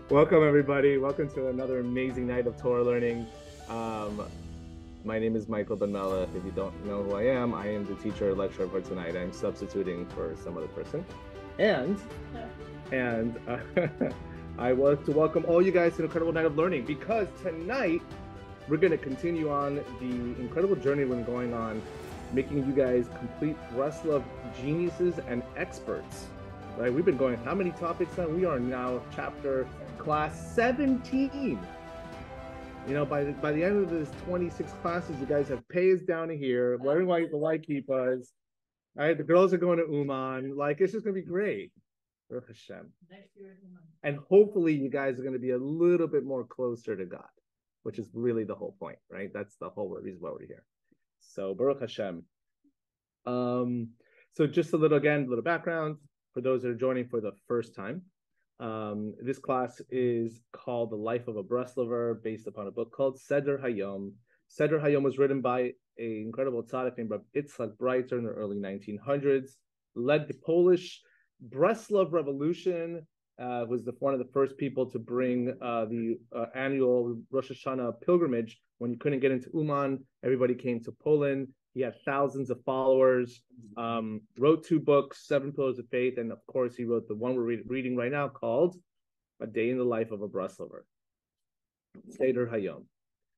Welcome, everybody. Welcome to another amazing night of Torah learning. My name is Michael Ben Melech. If you don't know who I am the teacher lecturer for tonight. I'm substituting for some other person. And I want to welcome all you guys to an incredible night of learning, because tonight we're going to continue on the incredible journey we're going on, making you guys complete Breslover geniuses and experts. Right? We've been going how many topics now? We are now class 17. You know, by the end of this 26 classes, you guys have pays down to here, wearing the white kippas. Right? The girls are going to Uman. Like, it's just gonna be great. Baruch Hashem. And hopefully you guys are going to be a little bit more closer to God, which is really the whole point, right? That's the whole reason why we're here. So Baruch Hashem. So just a little background for those that are joining for the first time. This class is called The Life of a Breslover, based upon a book called Seder Hayom. Seder Hayom was written by an incredible tzaddik named Itzhak Breiter in the early 1900s, led the Polish Breslov Revolution, was one of the first people to bring the annual Rosh Hashanah pilgrimage. When you couldn't get into Uman, everybody came to Poland. He had thousands of followers, wrote 2 books, 7 Pillars of Faith, and of course he wrote the one we're reading right now called A Day in the Life of a Breslover, Seder Hayom.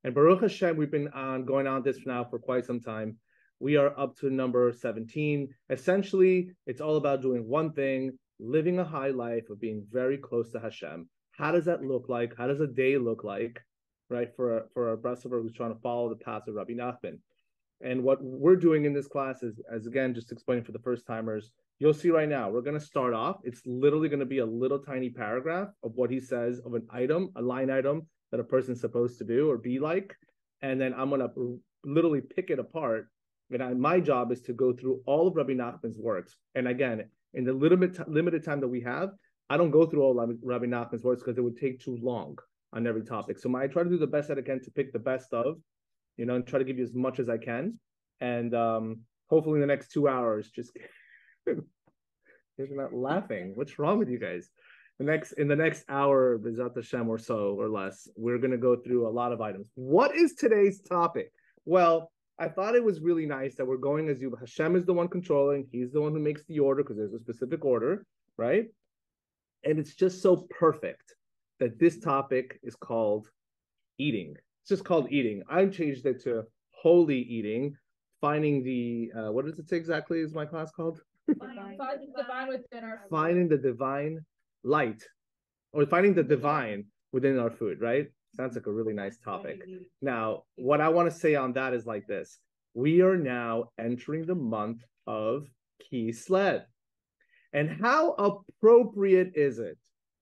And Baruch Hashem, we've been going on this now for quite some time. We are up to number 17. Essentially, it's all about doing one thing, living a high life of being very close to Hashem. How does that look like? How does a day look like, right, for a Breslover who's trying to follow the path of Rabbi Nachman? And what we're doing in this class is, as again, just explaining for the first timers, you'll see right now, we're going to start off. It's literally going to be a little tiny paragraph of what he says of an item, a line item that a person's supposed to do or be like. And then I'm going to literally pick it apart. And my job is to go through all of Rabbi Nachman's works. And again, in the limited time that we have, I don't go through all Rabbi Nachman's works because it would take too long on every topic. So I try to do the best that I can to pick the best of, you know, and try to give you as much as I can. And hopefully in the next 2 hours, just you're not laughing. What's wrong with you guys? In the next hour, B'ezrat Hashem or so or less, we're going to go through a lot of items. What is today's topic? Well, I thought it was really nice that we're going as you. Hashem is the one controlling. He's the one who makes the order because there's a specific order, right? And it's just so perfect that this topic is called eating. It's just called eating. I've changed it to holy eating, finding the, what does it say exactly is my class called? Finding the divine light, or finding the divine within our food, right? Sounds like a really nice topic. Now, what I want to say on that is like this. We are now entering the month of Kislev. And how appropriate is it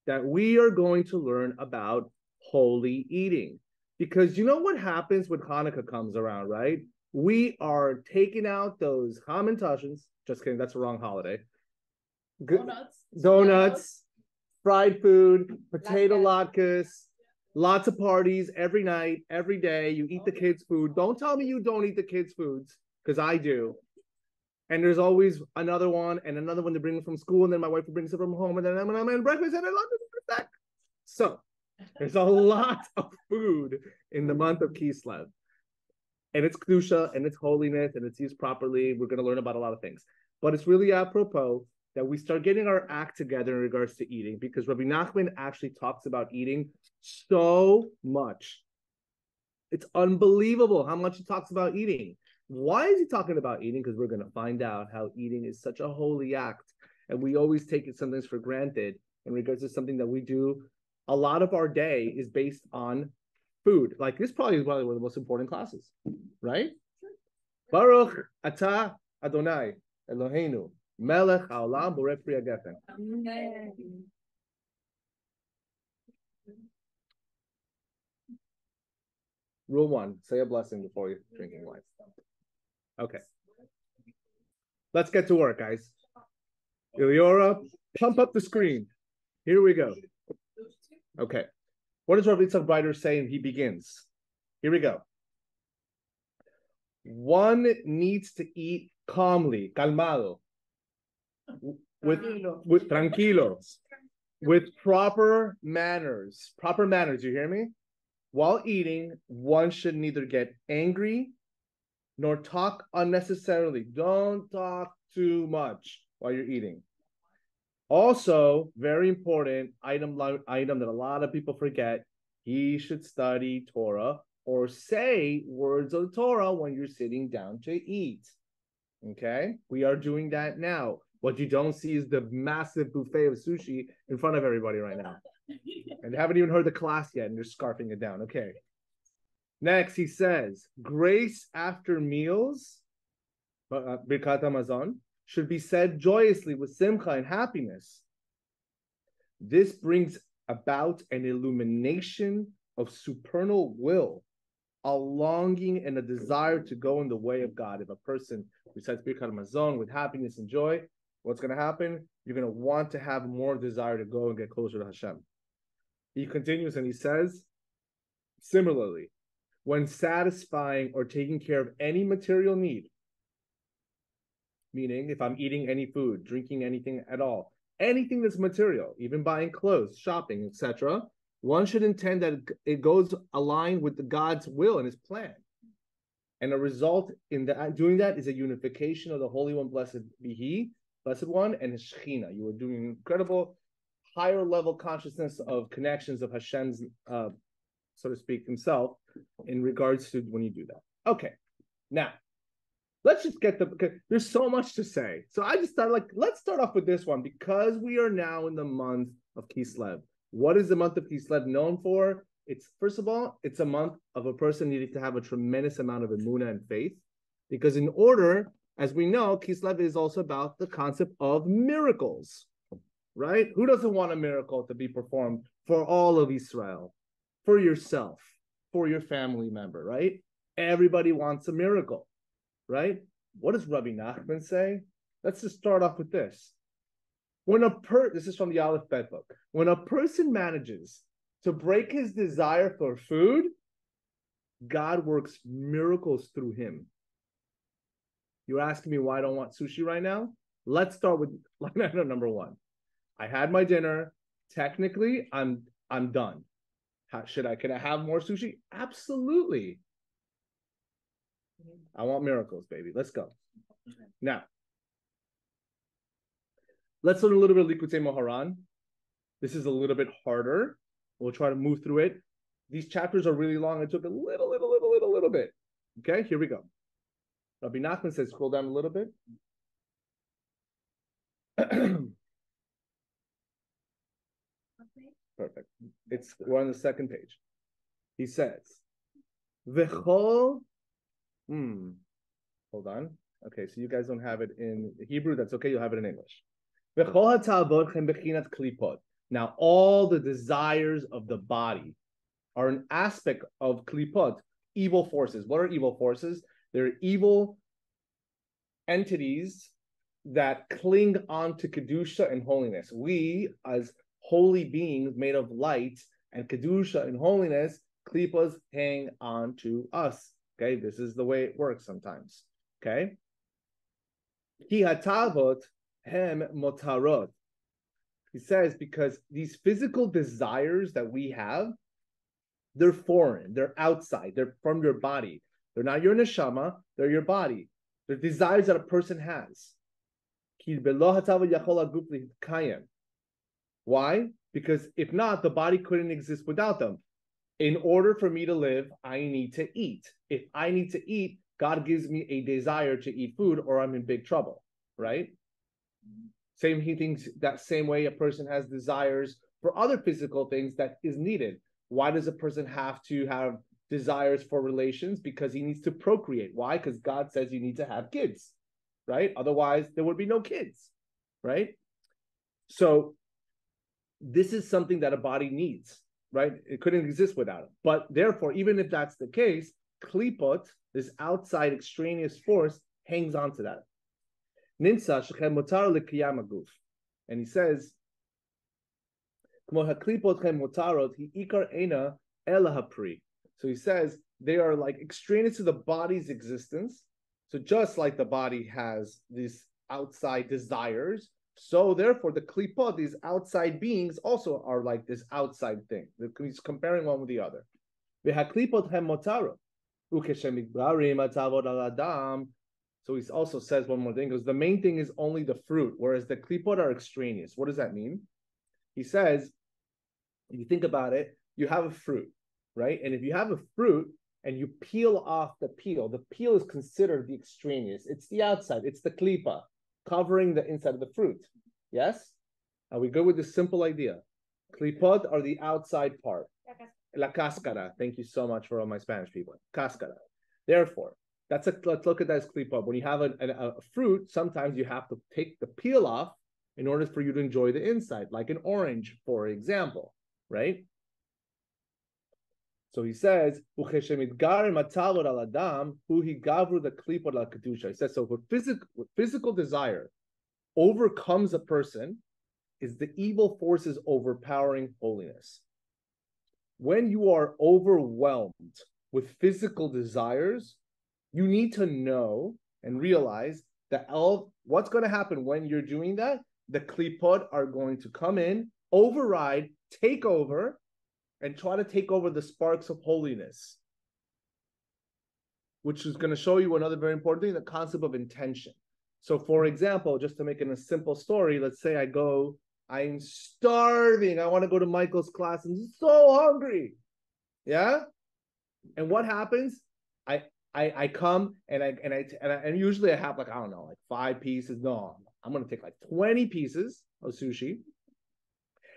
that we are going to learn about holy eating? Because you know what happens when Hanukkah comes around, right? We are taking out those hamantashes. Just kidding, that's the wrong holiday. Donuts, fried food, potato latkes, lots of parties every night, every day. You eat the kids' food. Don't tell me you don't eat the kids' foods, because I do. And there's always another one and another one to bring from school, and then my wife brings it from home, and then I'm at breakfast, and I love it back. So there's a lot of food in the month of Kislev. And it's Kedusha, and it's holiness, and it's used properly. We're going to learn about a lot of things. But it's really apropos that we start getting our act together in regards to eating, because Rabbi Nachman actually talks about eating so much. It's unbelievable how much he talks about eating. Why is he talking about eating? Because we're going to find out how eating is such a holy act, and we always take it sometimes for granted in regards to something that we do. A lot of our day is based on food. Like, this probably is one of the most important classes, right? Baruch atah Adonai Eloheinu melech haolam borei pri hagefen. Rule 1, say a blessing before you're drinking wine. Okay. Let's get to work, guys. Iliora, pump up the screen. Here we go. Okay. What does Rav Yitzchak Breiter say? And he begins. Here we go. One needs to eat calmly, calmado, with tranquilo, with proper manners. Proper manners, you hear me? While eating, one should neither get angry nor talk unnecessarily. Don't talk too much while you're eating. Also, very important item that a lot of people forget, he should study Torah or say words of Torah when you're sitting down to eat. Okay? We are doing that now. What you don't see is the massive buffet of sushi in front of everybody right now. And they haven't even heard the class yet, and they're scarfing it down. Okay. Next, he says, grace after meals, Birkat Hamazon, should be said joyously with simcha and happiness. This brings about an illumination of supernal will, a longing and a desire to go in the way of God. If a person recites Birkat Hamazon with happiness and joy, what's going to happen? You're going to want to have more desire to go and get closer to Hashem. He continues and he says, similarly, when satisfying or taking care of any material need, meaning if I'm eating any food, drinking anything at all, anything that's material, even buying clothes, shopping, etc., one should intend that it goes aligned with the God's will and his plan. And a result in doing that is a unification of the Holy One, blessed be He, Blessed One, and his Shekhinah. You are doing incredible higher level consciousness of connections of Hashem's, so to speak, himself in regards to when you do that. Okay, now let's just get because there's so much to say. So I just thought, let's start off with this one because we are now in the month of Kislev. What is the month of Kislev known for? It's, first of all, it's a month of a person needing to have a tremendous amount of emunah and faith, because in order, as we know, Kislev is also about the concept of miracles, right? Who doesn't want a miracle to be performed for all of Israel, for yourself, for your family member, right? Everybody wants a miracle, right? What does Rabbi Nachman say? Let's just start off with this. This is from the Aleph Bet book. When a person manages to break his desire for food, God works miracles through him. You're asking me why I don't want sushi right now? Let's start with line item number one. I had my dinner. Technically, I'm done. Can I have more sushi? Absolutely. I want miracles, baby. Let's go. Now, let's learn a little bit of Likutei Moharan. This is a little bit harder. We'll try to move through it. These chapters are really long. It took a little bit. Okay, here we go. Rabbi Nachman says, scroll down a little bit. Perfect. We're on the second page. He says, V'chol. Hold on. Okay, so you guys don't have it in Hebrew. That's okay. You'll have it in English. Now, all the desires of the body are an aspect of klipot, evil forces. What are evil forces? They're evil entities that cling on to kedusha and holiness. We, as holy beings made of light and kedusha and holiness, klipas hang on to us. Okay, this is the way it works sometimes. Okay, ki hatavot hem motarot. He says because these physical desires that we have, they're foreign, they're outside, they're from your body. They're not your neshama, they're your body. They're desires that a person has. Why? Because if not, the body couldn't exist without them. In order for me to live, I need to eat. If I need to eat, God gives me a desire to eat food or I'm in big trouble, right? He thinks that same way a person has desires for other physical things that is needed. Why does a person have to have desires for relations? Because he needs to procreate. Why? Because God says you need to have kids, right? Otherwise, there would be no kids, right? So this is something that a body needs, right? It couldn't exist without it. But therefore, even if that's the case, klipot, this outside extraneous force, hangs on to that. Nimsa shechem motar lekiyam haguf, and he says, "Kmo haklipot chem motarot hi ikar ena ela hapri." So he says they are like extraneous to the body's existence. So just like the body has these outside desires, So therefore, the klipot, these outside beings, also are like this outside thing. He's comparing one with the other. So he also says one more thing, because the main thing is only the fruit, whereas the klipot are extraneous. What does that mean? He says, if you think about it, you have a fruit, right? And if you have a fruit and you peel off the peel is considered the extraneous. It's the outside, it's the klipa, covering the inside of the fruit. Yes? Are we good with this simple idea? Klipot are the outside part. La cáscara. Thank you so much for all my Spanish people. Cáscara. Therefore, let's look at that as klipot. When you have a fruit, sometimes you have to take the peel off in order for you to enjoy the inside, like an orange, for example, right? So he says, he says, so when physical desire overcomes a person, is the evil forces overpowering holiness. When you are overwhelmed with physical desires, you need to know and realize that what's going to happen when you're doing that? The klipot are going to come in, override, take over, and try to take over the sparks of holiness, which is going to show you another very important thing, the concept of intention. So for example, just to make it a simple story, let's say I'm starving, I want to go to Michael's class, I'm so hungry. Yeah? And what happens? I come and usually I have like, I don't know, like 5 pieces. No, I'm going to take like 20 pieces of sushi.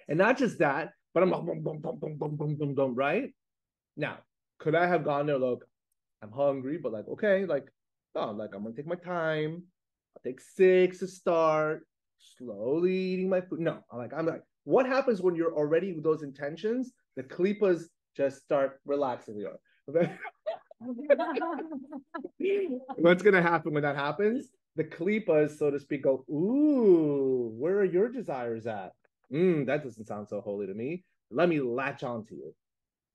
And not just that, but I'm like, boom, boom, boom, boom, boom, boom, boom, boom, right? Now, could I have gone there, look, I'm hungry, but like, okay, like, no, like I'm going to take my time. I'll take 6 to start, slowly eating my food. No, I'm like, what happens when you're already with those intentions? The klipas just start relaxing. What's going to happen when that happens? The klipas, so to speak, go, ooh, where are your desires at? That doesn't sound so holy to me. Let me latch on to you.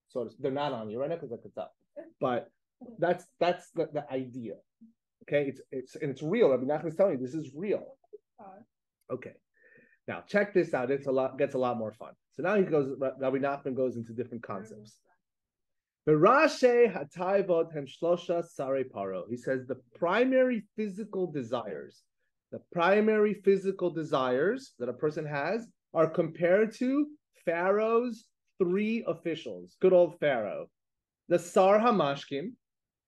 So they're not on you right now because it's up. But that's the idea. Okay, it's real. Rabbi Nachman's telling you this is real. Okay, now check this out. Gets a lot more fun. So now Rabbi Nachman goes into different concepts. He says the primary physical desires that a person has are compared to Pharaoh's 3 officials. Good old Pharaoh. The Sar Hamashkim.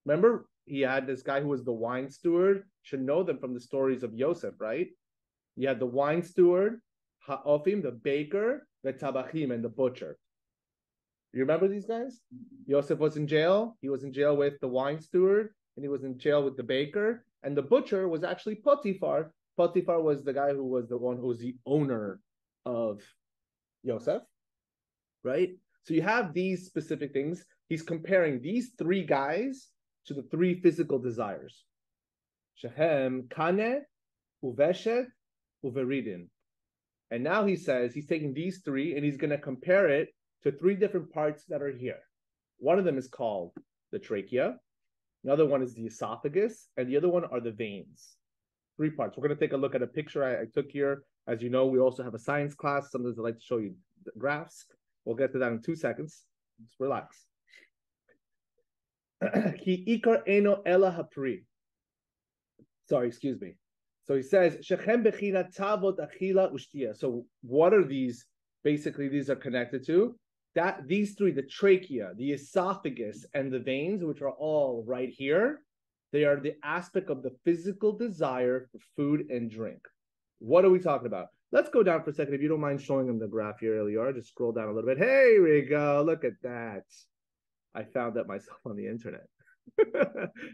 Remember, he had this guy who was the wine steward. Should know them from the stories of Yosef, right? You had the wine steward, Ha'ofim, the baker, the Tabachim, and the butcher. You remember these guys? Yosef was in jail. He was in jail with the wine steward, and he was in jail with the baker. And the butcher was actually Potiphar. Potiphar was the guy who was the one who was the owner of Yosef, right? So you have these specific things. He's comparing these 3 guys to the 3 physical desires. Shehem, Kane, Uveshet, Uveridin. And now he says he's taking these 3 and he's going to compare it to 3 different parts that are here. One of them is called the trachea. Another one is the esophagus. And the other one are the veins. 3 parts. We're going to take a look at a picture I took here. As you know, we also have a science class. Sometimes I like to show you the graphs. We'll get to that in 2 seconds. Just relax. Ki ikar eno ela hapri. Sorry, excuse me. So he says, Shechem bechina tavot achila ushtia. So what are these? Basically, these are connected to these 3, the trachea, the esophagus, and the veins, which are all right here. They are the aspect of the physical desire for food and drink. What are we talking about? Let's go down for a second. If you don't mind showing them the graph here, Elior, just scroll down a little bit. Hey, here we go. Look at that. I found that myself on the internet.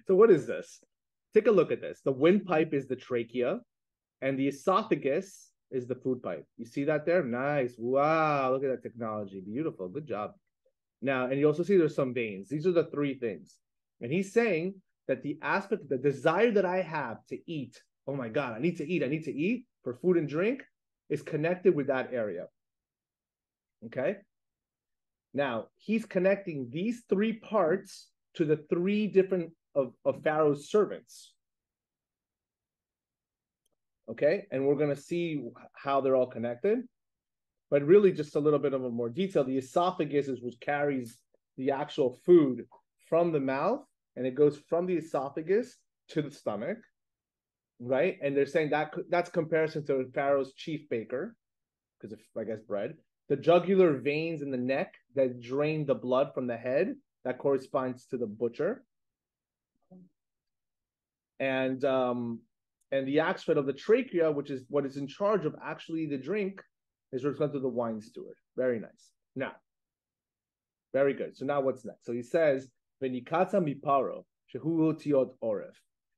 So what is this? Take a look at this. The windpipe is the trachea, and the esophagus is the food pipe. You see that there? Nice. Wow, look at that technology. Beautiful. Good job. Now, and you also see there's some veins. These are the 3 things. And he's saying that the aspect, the desire that I have to eat, oh my God, I need to eat for food and drink, is connected with that area. Okay? Now, he's connecting these 3 parts to the 3 different of Pharaoh's servants. Okay, and we're going to see how they're all connected. But really, just a little bit of a more detail. The esophagus is what carries the actual food from the mouth, and it goes from the esophagus to the stomach, right? And they're saying that that's comparison to Pharaoh's chief baker, because of, I guess, bread. The jugular veins in the neck that drain the blood from the head, that corresponds to the butcher. And the axis of the trachea, which is what is in charge of actually the drink, is represented to the wine steward. Very nice. Now, very good. So now what's next? So he says, "Venikatza miparo shehu tiot oref."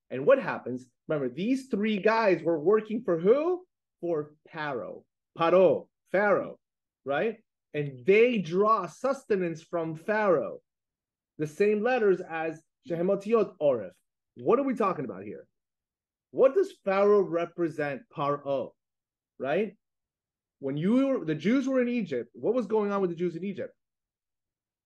And what happens? Remember, these three guys were working for who? For Pharaoh, right? And they draw sustenance from Pharaoh. The same letters as shehemotiot oref. What are we talking about here? What does Pharaoh represent? Paro, right? When the Jews were in Egypt, what was going on with the Jews in Egypt?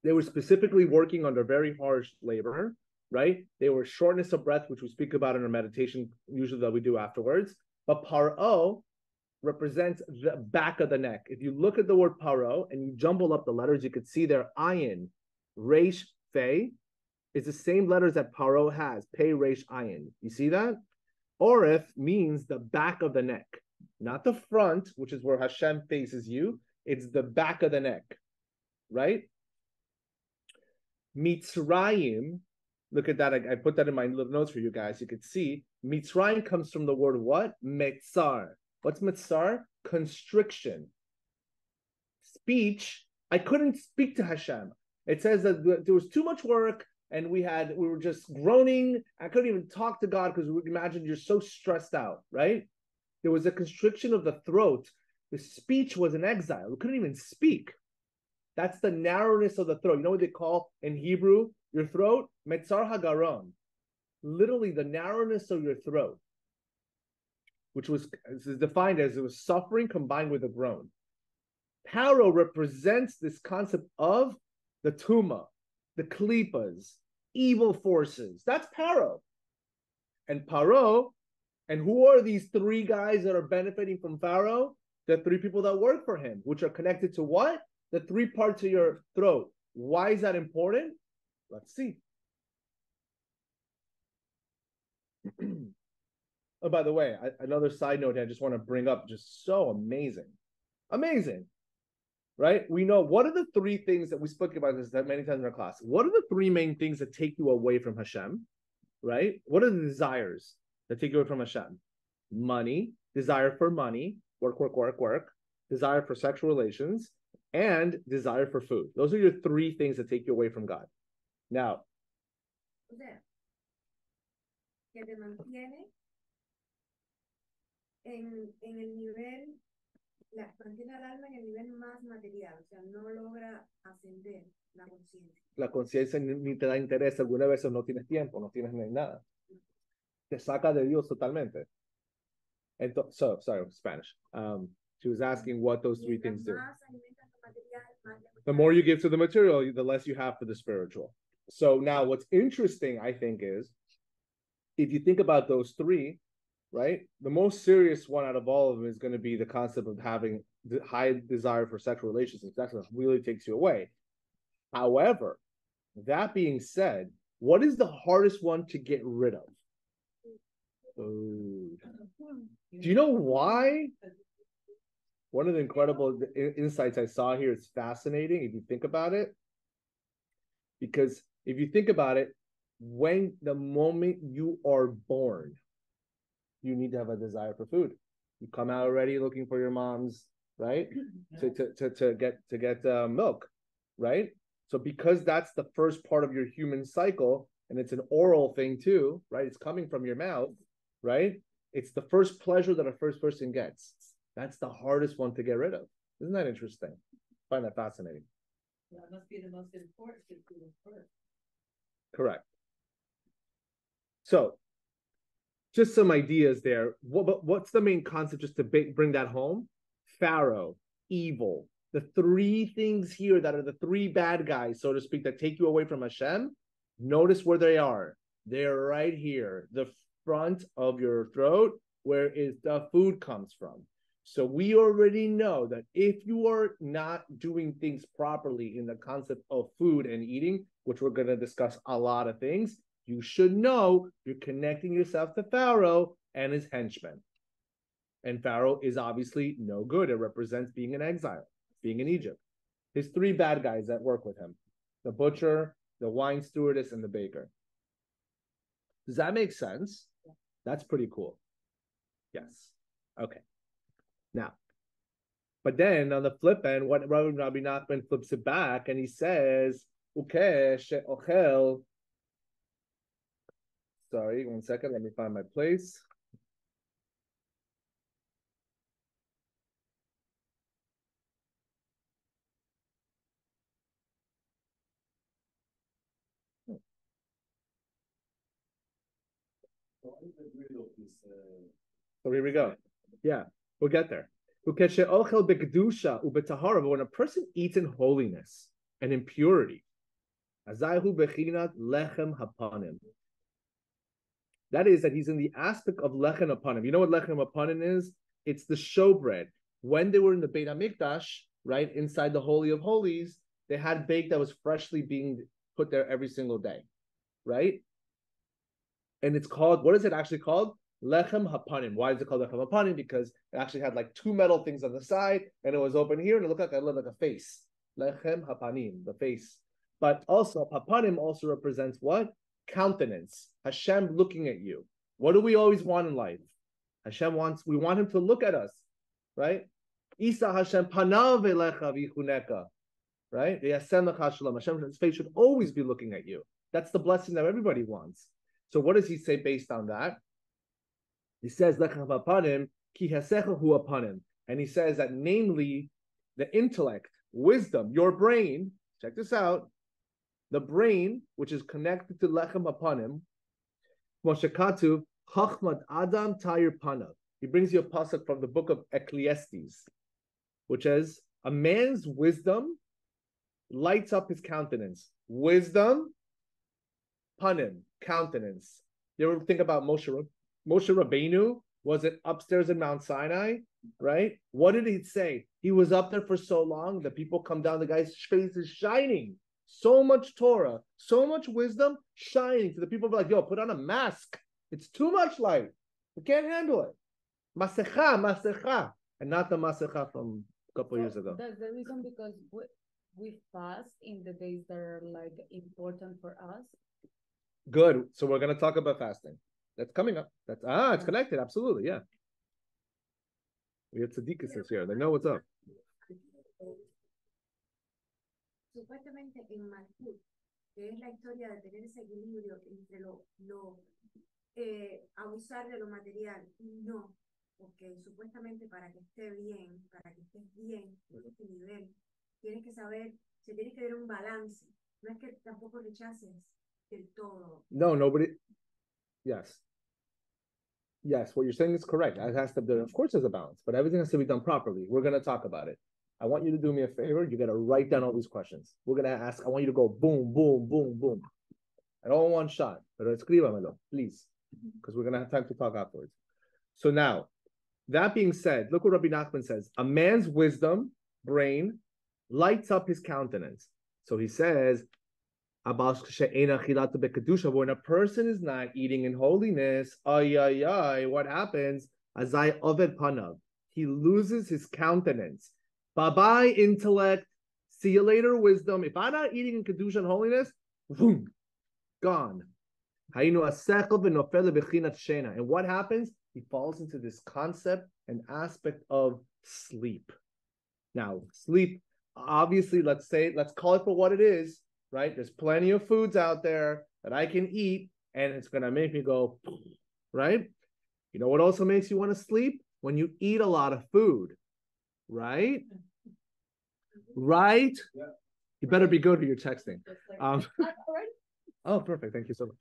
They were specifically working under very harsh labor, right? They were shortness of breath, which we speak about in our meditation, usually that we do afterwards. But Paro represents the back of the neck. If you look at the word Paro and you jumble up the letters, you could see their ayin, resh, fe, is the same letters that Paro has, pei, resh, ayin. You see that? Orif means the back of the neck, not the front, which is where Hashem faces you. It's the back of the neck, right? Mitzrayim, look at that. I put that in my little notes for you guys. You could see Mitzrayim comes from the word what? Metzar. What's Metzar? Constriction. Speech. I couldn't speak to Hashem. It says that there was too much work and we were just groaning. I couldn't even talk to God because we imagine you're so stressed out, right? There was a constriction of the throat. The speech was in exile. We couldn't even speak. That's the narrowness of the throat. You know what they call in Hebrew your throat? Metzar hagaron. Literally the narrowness of your throat, which was defined as it was suffering combined with a groan. Paro represents this concept of the tuma, the klipas, evil forces. That's Paro. And Paro, and who are these three guys that are benefiting from Pharaoh? The three people that work for him, which are connected to what? The three parts of your throat. Why is that important? Let's see. Oh, by the way, another side note I just want to bring up, just so amazing. Amazing. Right? We know, what are the three things that we spoke about this that many times in our class? What are the three main things that take you away from Hashem? Right? What are the desires that take you away from Hashem? Money, desire for money, work, desire for sexual relations, and desire for food. Those are your three things that take you away from God. Now, en el nivel, mantiene al alma en el nivel más material, o sea, no logra ascender la conciencia. La conciencia ni te da interés, algunas veces no tienes tiempo, no tienes nada. Te saca de Dios totalmente. Entonces, sorry, Spanish. She was asking what those three things do. The more you give to the material, the less you have for the spiritual. So now what's interesting, I think, is if you think about those three, right? The most serious one out of all of them is going to be the concept of having the high desire for sexual relations. That's what really takes you away. However, that being said, what is the hardest one to get rid of? Food. Do you know why? One of the incredible insights I saw here is fascinating if you think about it. Because if you think about it, when the moment you are born, you need to have a desire for food. You come out already looking for your mom's, right? To get milk, right? So because that's the first part of your human cycle, and it's an oral thing too, right? It's coming from your mouth, right? It's the first pleasure that a first person gets. That's the hardest one to get rid of. Isn't that interesting? I find that fascinating. That must be the most important to do first. Correct. So, just some ideas there. What's the main concept just to bring that home? Pharaoh, evil. The three things here that are the three bad guys, so to speak, that take you away from Hashem. Notice where they are. They're right here. The front of your throat, where is the food comes from. So we already know that if you are not doing things properly in the concept of food and eating, which we're going to discuss a lot of things, you should know you're connecting yourself to Pharaoh and his henchmen. And Pharaoh is obviously no good. It represents being in exile, being in Egypt. His three bad guys that work with him: the butcher, the wine stewardess, and the baker. Does that make sense? Yeah. That's pretty cool. Yes. Okay. Now, but then on the flip end, what Rabbi Nachman flips it back and he says, okay, she'ochel. Sorry, 1 second. Let me find my place. So here we go. Yeah, we'll get there. When a person eats in holiness and in purity, that is that he's in the aspect of lechem hapanim. You know what lechem hapanim is? It's the showbread. When they were in the Beit HaMikdash, right, inside the Holy of Holies, they had bake that was freshly being put there every single day, right? And it's called, what is it actually called? Lechem hapanim. Why is it called lechem hapanim? Because it actually had like two metal things on the side, and it was open here, and it looked like a face. Lechem hapanim, the face. But also, hapanim also represents what? Countenance. Hashem looking at you. What do we always want in life? We want him to look at us, right? Isa Hashem panav elecha v'yichuneka, right? Hashem's face should always be looking at you. That's the blessing that everybody wants. So what does he say based on that? He says, Lechem hapanim, ki hasecha hu hapanim. And he says that namely, the intellect, wisdom, your brain, check this out, the brain, which is connected to Lechem hapanim, Moshe Katuv, Chachmat Adam Tayir Panav. He brings you a pasuk from the book of Ecclesiastes, which is, a man's wisdom lights up his countenance. Wisdom, panim, countenance. You ever think about Moshe Rabbeinu? Was it upstairs in Mount Sinai, right? What did he say? He was up there for so long that people come down, the guy's face is shining. So much Torah, so much wisdom shining. So the people be like, yo, put on a mask. It's too much light. We can't handle it. Masecha. And not the masecha from a couple years ago. That's the reason, because we fast in the days that are like important for us. Good. So we're going to talk about fasting. That's coming up. It's connected. Absolutely. Yeah. We have tzaddikas here. They know what's up. Supuestamente en Malkut, que es la historia de tener ese equilibrio entre abusar de lo material y no, porque supuestamente para que esté bien, para que estés bien en este nivel, tienes que saber, se tiene que ver un balance. No es que tampoco rechaces del todo. No, nobody. Yes, what you're saying is correct. It has to be, of course, there's a balance, but everything has to be done properly. We're going to talk about it. I want you to do me a favor. You got to write down all these questions. We're going to ask. I want you to go boom, boom, boom, boom. And all in one shot. Pero escríbamelo, please, because we're going to have time to talk afterwards. So now, that being said, look what Rabbi Nachman says. A man's wisdom, brain, lights up his countenance. So he says, when a person is not eating in holiness, what happens? Azai oved panav. He loses his countenance. Bye-bye, intellect. See you later, wisdom. If I'm not eating in kedusha and holiness, boom, gone. And what happens? He falls into this concept and aspect of sleep. Now, sleep, obviously, let's call it for what it is, right? There's plenty of foods out there that I can eat, and it's going to make me go, right? You know what also makes you want to sleep? When you eat a lot of food, right? Right? Yeah. You better be good with your texting. Oh, perfect. Thank you so much.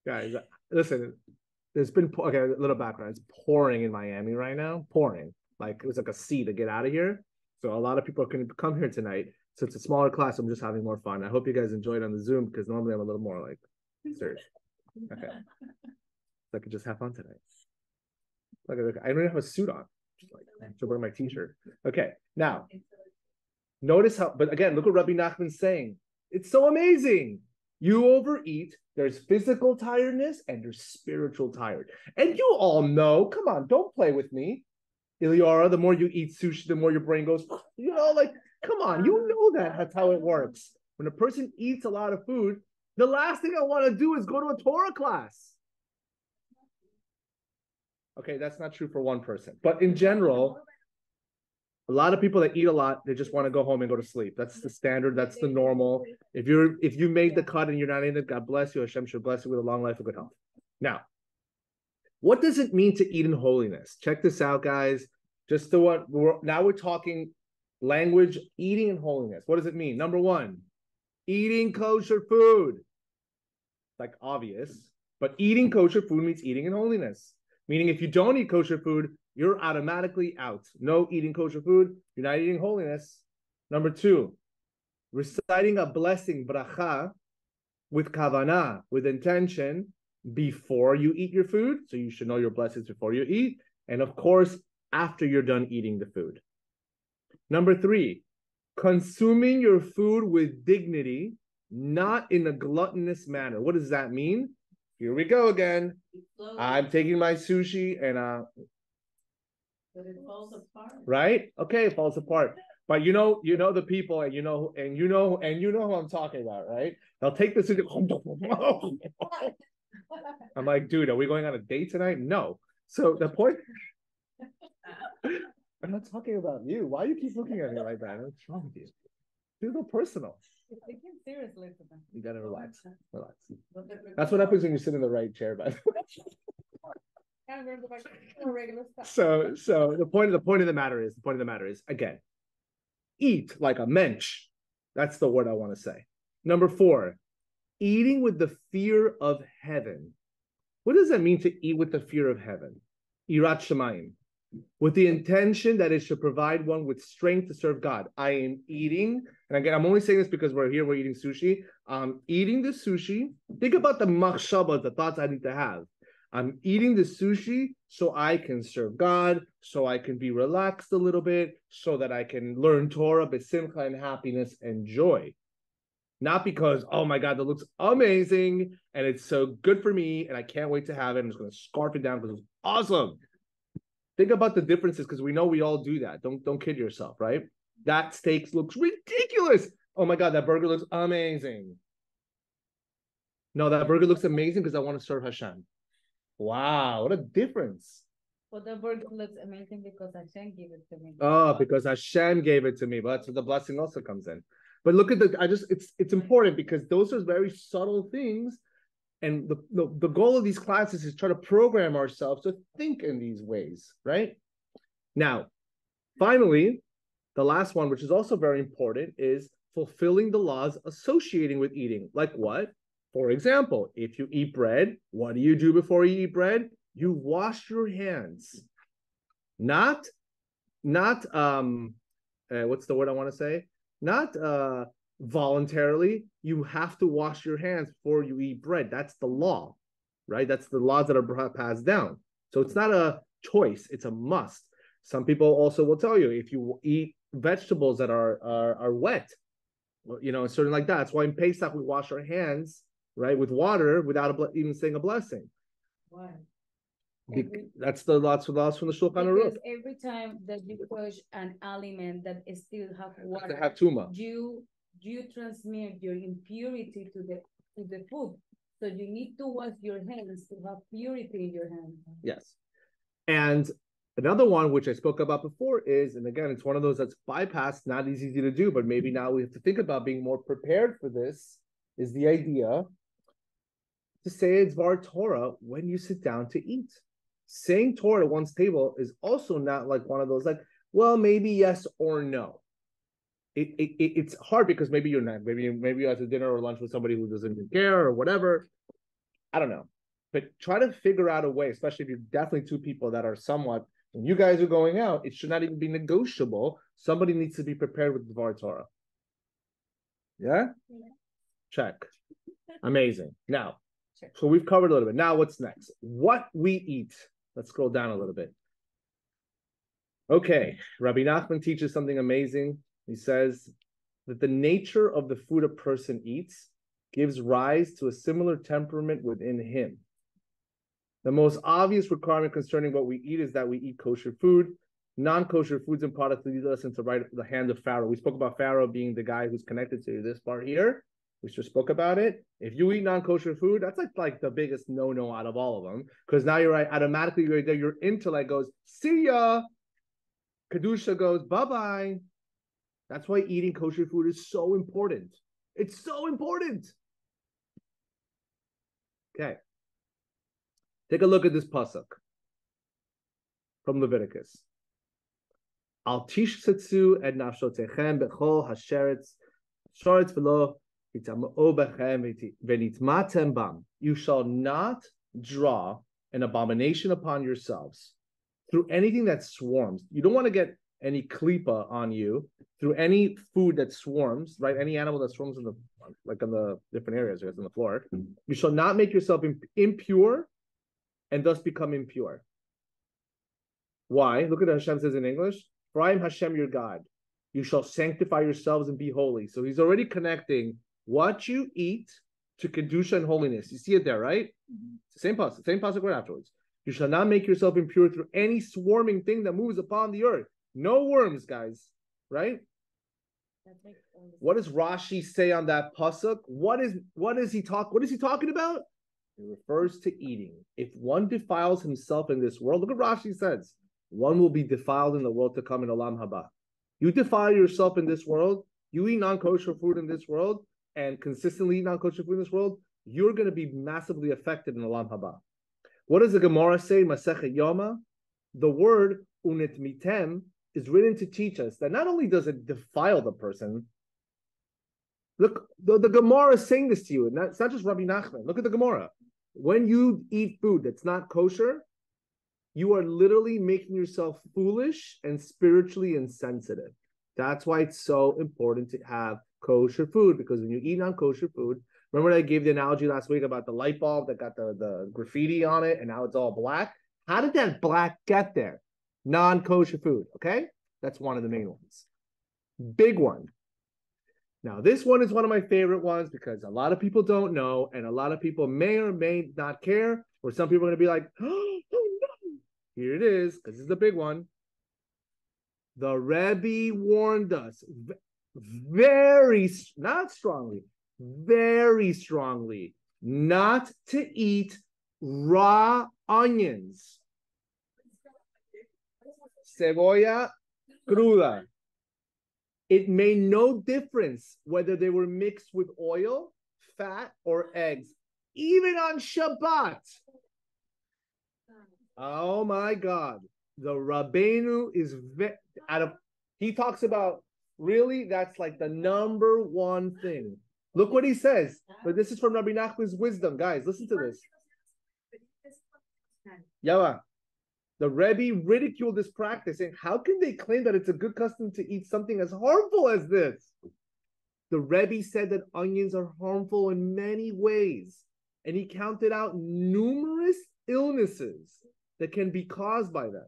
Guys, listen, there's been, okay, a little background. It's pouring in Miami right now. Pouring. Like, it was like a sea to get out of here. So a lot of people can come here tonight. So it's a smaller class. I'm just having more fun. I hope you guys enjoyed on the Zoom, because normally I'm a little more like serious. Okay. So I could just have fun tonight. Look, I don't even have a suit on. Just like to wear my t-shirt. Okay. Now, notice how, but again, look what Rabbi Nachman's saying. It's so amazing. You overeat, there's physical tiredness and there's spiritual tired. And you all know, come on, don't play with me. Iliara, the more you eat sushi, the more your brain goes, like, come on, you know that's how it works. When a person eats a lot of food, the last thing I want to do is go to a Torah class. Okay, that's not true for one person. But in general, a lot of people that eat a lot, they just want to go home and go to sleep. That's the standard. That's the normal. If you made the cut and you're not in it, God bless you. Hashem should bless you with a long life and good health. Now, what does it mean to eat in holiness? Check this out, guys. Just the what now we're talking language, eating in holiness. What does it mean? Number one, eating kosher food. Like obvious, but eating kosher food means eating in holiness. Meaning if you don't eat kosher food, you're automatically out. No eating kosher food, you're not eating holiness. Number two, reciting a blessing, bracha, with kavanah, with intention, before you eat your food. So you should know your blessings before you eat. And of course, after you're done eating the food. Number three, consuming your food with dignity, not in a gluttonous manner. What does that mean? Here we go again. I'm taking my sushi and But it falls apart. Right? Okay, it falls apart. But you know the people, and you know who I'm talking about, right? They'll take the sushi. I'm like, dude, are we going on a date tonight? No. So the point, I'm not talking about you. Why do you keep looking at me like that? What's wrong with you? It's so personal. Take it seriously. You gotta relax. That's what happens when you sit in the right chair, by the way. So the point of the matter is again, eat like a mensch. That's the word I want to say. Number four, eating with the fear of heaven. What does that mean to eat with the fear of heaven? Irat Shamayim. With the intention that it should provide one with strength to serve God. I am eating, and again, I'm only saying this because we're eating sushi. I'm eating the sushi. Think about the machshavas, the thoughts I need to have. I'm eating the sushi so I can serve God, so I can be relaxed a little bit, so that I can learn Torah, besimcha, and happiness and joy. Not because, oh my God, that looks amazing, and it's so good for me, and I can't wait to have it. I'm just going to scarf it down because it's awesome. Think about the differences, because we know we all do that. Don't kid yourself, right? That steak looks ridiculous. Oh my God, that burger looks amazing. No, that burger looks amazing because I want to serve Hashem. Wow, what a difference. Well, the burger looks amazing because Hashem gave it to me. Oh, because Hashem gave it to me. But that's where the blessing also comes in. But look at it's important because those are very subtle things. And the goal of these classes is try to program ourselves to think in these ways, right? Now, finally, the last one, which is also very important, is fulfilling the laws associating with eating. Like what? For example, if you eat bread, what do you do before you eat bread? You wash your hands. Not what's the word I want to say? Not voluntarily. You have to wash your hands before you eat bread. That's the law, right? That's the laws that are passed down. So it's not a choice, it's a must. Some people also will tell you if you eat vegetables that are wet, certain like that. That's why in Pesach we wash our hands, right, with water without even saying a blessing. Why? That's the lots from the Shulchan Aruch. Because every time that you push an element that is still have water, to have tuma, you transmit your impurity to the food. So you need to wash your hands to have purity in your hands. Yes. And another one, which I spoke about before, is, and again, it's one of those that's bypassed, not easy to do, but maybe now we have to think about being more prepared for this, is the idea to say it's Dvar Torah when you sit down to eat. Saying Torah at one's table is also not like one of those, like, well, maybe yes or no. It's hard because maybe you're not, maybe you have a dinner or lunch with somebody who doesn't care or whatever. I don't know. But try to figure out a way, especially if you're definitely two people that are somewhat, when you guys are going out, it should not even be negotiable. Somebody needs to be prepared with Dvar Torah. Yeah? Check. Amazing. Now, Sure. So we've covered a little bit. Now what's next? What we eat. Let's scroll down a little bit. Okay, Rabbi Nachman teaches something amazing. He says that the nature of the food a person eats gives rise to a similar temperament within him. The most obvious requirement concerning what we eat is that we eat kosher food. Non-kosher foods and products lead us into the hand of Pharaoh. We spoke about Pharaoh being the guy who's connected to this part here. We just spoke about it. If you eat non-kosher food, that's like the biggest no-no out of all of them. Because now you're right, automatically right there, your intellect goes, see ya. Kedusha goes, bye-bye. That's why eating kosher food is so important. It's so important. Okay. Take a look at this pasuk from Leviticus. Al tishsetzu et nafshotechem bechol hasheretz shoretz v'lo hitama'o bechem v'nitmatem bam. You shall not draw an abomination upon yourselves through anything that swarms. You don't want to get any klipa on you through any food that swarms, right? Any animal that swarms on the different areas, I guess, on the floor. You shall not make yourself impure and thus become impure. Why? Look at what Hashem says in English. For I am Hashem your God. You shall sanctify yourselves and be holy. So he's already connecting what you eat to Kedusha and holiness. You see it there, right? It's the same pasuk right afterwards. You shall not make yourself impure through any swarming thing that moves upon the earth. No worms, guys, right? What does Rashi say on that pasuk? What is he talking about? It refers to eating. If one defiles himself in this world, look at Rashi says, one will be defiled in the world to come in Olam Haba. You defile yourself in this world, you eat non-kosher food in this world, and consistently eat non-kosher food in this world, you're going to be massively affected in Olam Haba. What does the Gemara say, Masechet Yoma? The word unit mitem is written to teach us that not only does it defile the person, look, the Gemara is saying this to you, and it's not just Rabbi Nachman. Look at the Gemara. When you eat food that's not kosher, you are literally making yourself foolish and spiritually insensitive. That's why it's so important to have kosher food, because when you eat non-kosher food, remember I gave the analogy last week about the light bulb that got the graffiti on it and now it's all black? How did that black get there? Non-kosher food, okay? That's one of the main ones. Big one. Now, this one is one of my favorite ones because a lot of people don't know and a lot of people may or may not care, or some people are going to be like, oh, no. Here it is, because this is the big one. The Rebbe warned us very, not strongly, very strongly, not to eat raw onions. Cebolla cruda. It made no difference whether they were mixed with oil, fat, or eggs, even on Shabbat. Oh my God. The Rabbeinu is he talks about, really, that's like the number one thing. Look what he says. But this is from Rabbi Nachman's wisdom. Guys, listen to this. Yawa. The Rebbe ridiculed this practice, saying, how can they claim that it's a good custom to eat something as harmful as this? The Rebbe said that onions are harmful in many ways, and he counted out numerous illnesses that can be caused by them.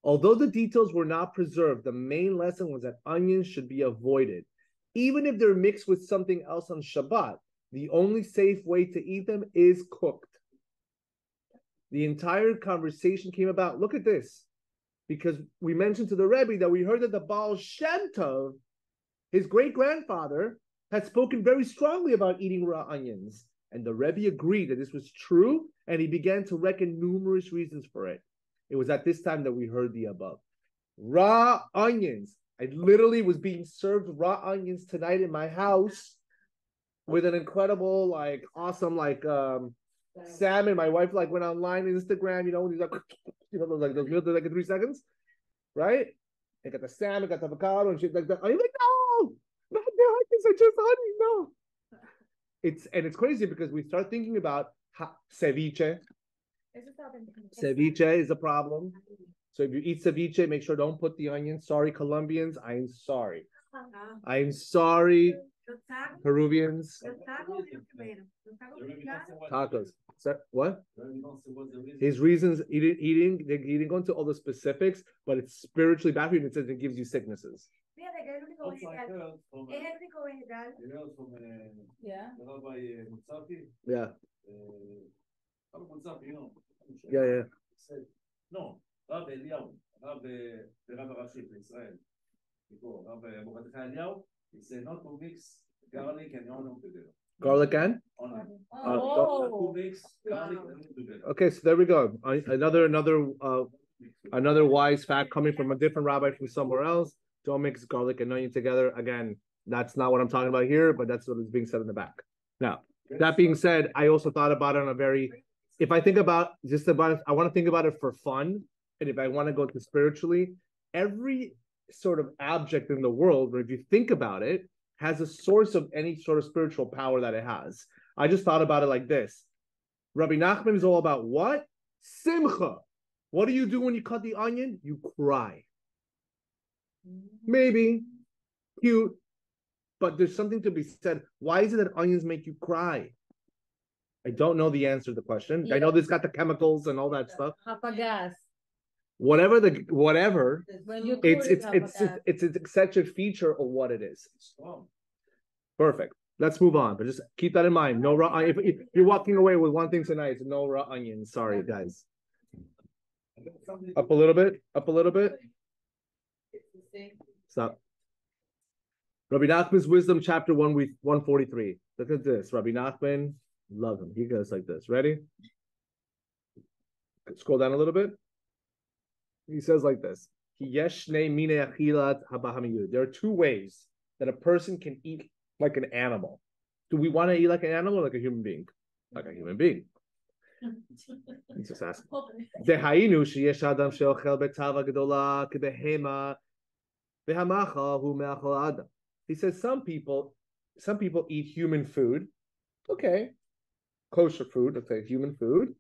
Although the details were not preserved, the main lesson was that onions should be avoided. Even if they're mixed with something else on Shabbat, the only safe way to eat them is cooked. The entire conversation came about, look at this, because we mentioned to the Rebbe that we heard that the Baal Shem Tov, his great-grandfather, had spoken very strongly about eating raw onions. And the Rebbe agreed that this was true, and he began to reckon numerous reasons for it. It was at this time that we heard the above. Raw onions. I literally was being served raw onions tonight in my house with an incredible, awesome, salmon. My wife went online on Instagram, these those meals that in 3 seconds, right? They got the salmon, got the avocado and shit like that. I'm like, no, not the onions, are just honey, no. It's crazy because we start thinking about ceviche. Ceviche is a problem. So if you eat ceviche, make sure don't put the onions. Sorry, Colombians, I'm sorry. I'm sorry. Los tacos, Peruvians, los tacos es lo primero. Los tacos mexicanos. tacos. What? His reasons, he didn't go into all the specifics, but it's spiritually bad for you, and it says it gives you sicknesses. Fíjate que es el único vegetal. Es el único vegetal. Yeah. Yeah. Yeah. No, רב אליהו, רב הראשי בישראל, רב מרדכי אליהו, he said not to mix garlic and onion together. Garlic and? Onion. Oh. Not to mix garlic and onion together. Okay, so there we go. Another wise fact coming from a different rabbi from somewhere else. Don't mix garlic and onion together. Again, that's not what I'm talking about here, but that's what is being said in the back. Now, that being said, I also thought about it on a very, if I think about I want to think about it for fun. And if I want to go to spiritually, every sort of object in the world, where if you think about it, has a source of any sort of spiritual power that it has. I just thought about it like this. Rabbi Nachman is all about what? Simcha. What do you do when you cut the onion? You cry. Maybe. Cute. But there's something to be said. Why is it that onions make you cry? I don't know the answer to the question. Yeah. I know this got the chemicals and all that stuff. Gas. Whatever, it's an eccentric feature of what it is. Perfect. Let's move on, but just keep that in mind. No raw. If you're walking away with one thing tonight, it's no raw onions. Sorry, guys. Up a little bit. Stop. Rabbi Nachman's Wisdom, chapter 143. Look at this. Rabbi Nachman, love him. He goes like this. Ready? Scroll down a little bit. He says like this. There are two ways that a person can eat like an animal. Do we want to eat like an animal or like a human being? Like a human being. He's just asking. He says some people eat human food. Okay. Kosher food, let's say human food,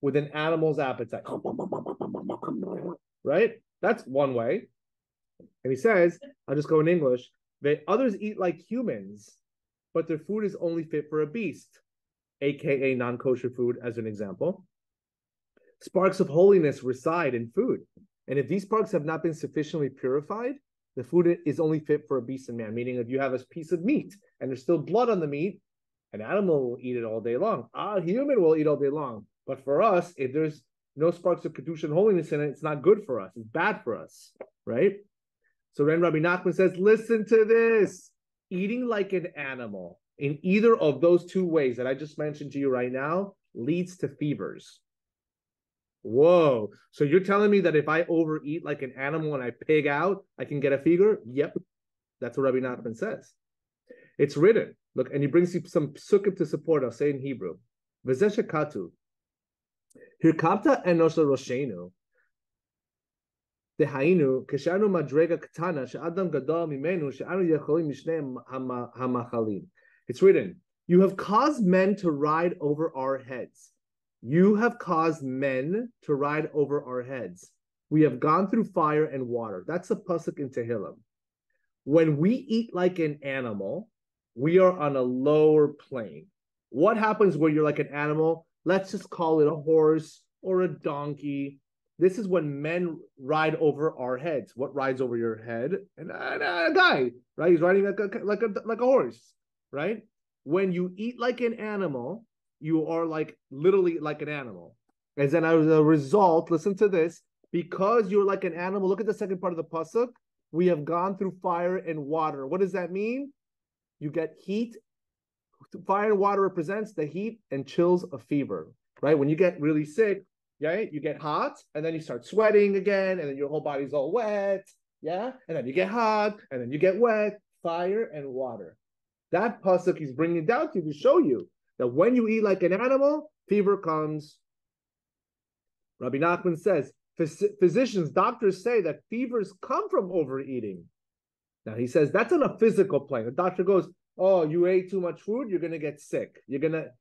with an animal's appetite. Right? That's one way. And he says, I'll just go in English, that others eat like humans, but their food is only fit for a beast, aka non-kosher food, as an example. Sparks of holiness reside in food. And if these sparks have not been sufficiently purified, the food is only fit for a beast and man, meaning if you have a piece of meat and there's still blood on the meat, an animal will eat it all day long. A human will eat all day long. But for us, if there's no sparks of kedusha and holiness in it, it's not good for us. It's bad for us, right? So then Rabbi Nachman says, listen to this. Eating like an animal in either of those two ways that I just mentioned to you right now leads to fevers. Whoa. So you're telling me that if I overeat like an animal and I pig out, I can get a fever? Yep. That's what Rabbi Nachman says. It's written. Look, and he brings you some psukim to support. I'll say in Hebrew. V'zeshekatu. Hirkapta enosha roshenu. Dehainu keshanu madrega katana she'adam gadol mimenu she'anu yecholim mishnei hamachalim. It's written, you have caused men to ride over our heads. You have caused men to ride over our heads. We have gone through fire and water. That's a pasuk in Tehillim. When we eat like an animal, we are on a lower plane. What happens when you're like an animal? Let's just call it a horse or a donkey. This is when men ride over our heads. What rides over your head? And a guy, right? He's riding like a horse, right? When you eat like an animal, you are like literally like an animal. And then as a result, listen to this, because you're like an animal, look at the second part of the pasuk. We have gone through fire and water. What does that mean? You get heat. Fire and water represents the heat and chills of fever, right? When you get really sick, yeah, you get hot, and then you start sweating again, and then your whole body's all wet, yeah? And then you get hot, and then you get wet. Fire and water. That pasuk he's bringing down to you to show you that when you eat like an animal, fever comes. Rabbi Nachman says, physicians, doctors say that fevers come from overeating. Now he says that's on a physical plane. The doctor goes, oh, you ate too much food, you're gonna get sick. You're gonna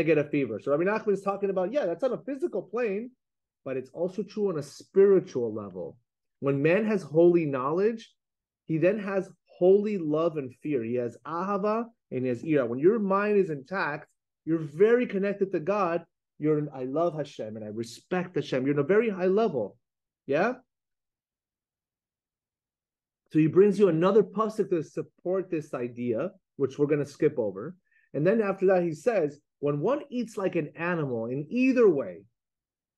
get a fever. So Rabbi Nachman is talking about, yeah, that's on a physical plane, but it's also true on a spiritual level. When man has holy knowledge, he then has holy love and fear. He has ahava and he has ira. When your mind is intact, you're very connected to God. I love Hashem and I respect Hashem. You're in a very high level. Yeah? So he brings you another pasuk to support this idea, which we're going to skip over. And then after that, he says, when one eats like an animal in either way,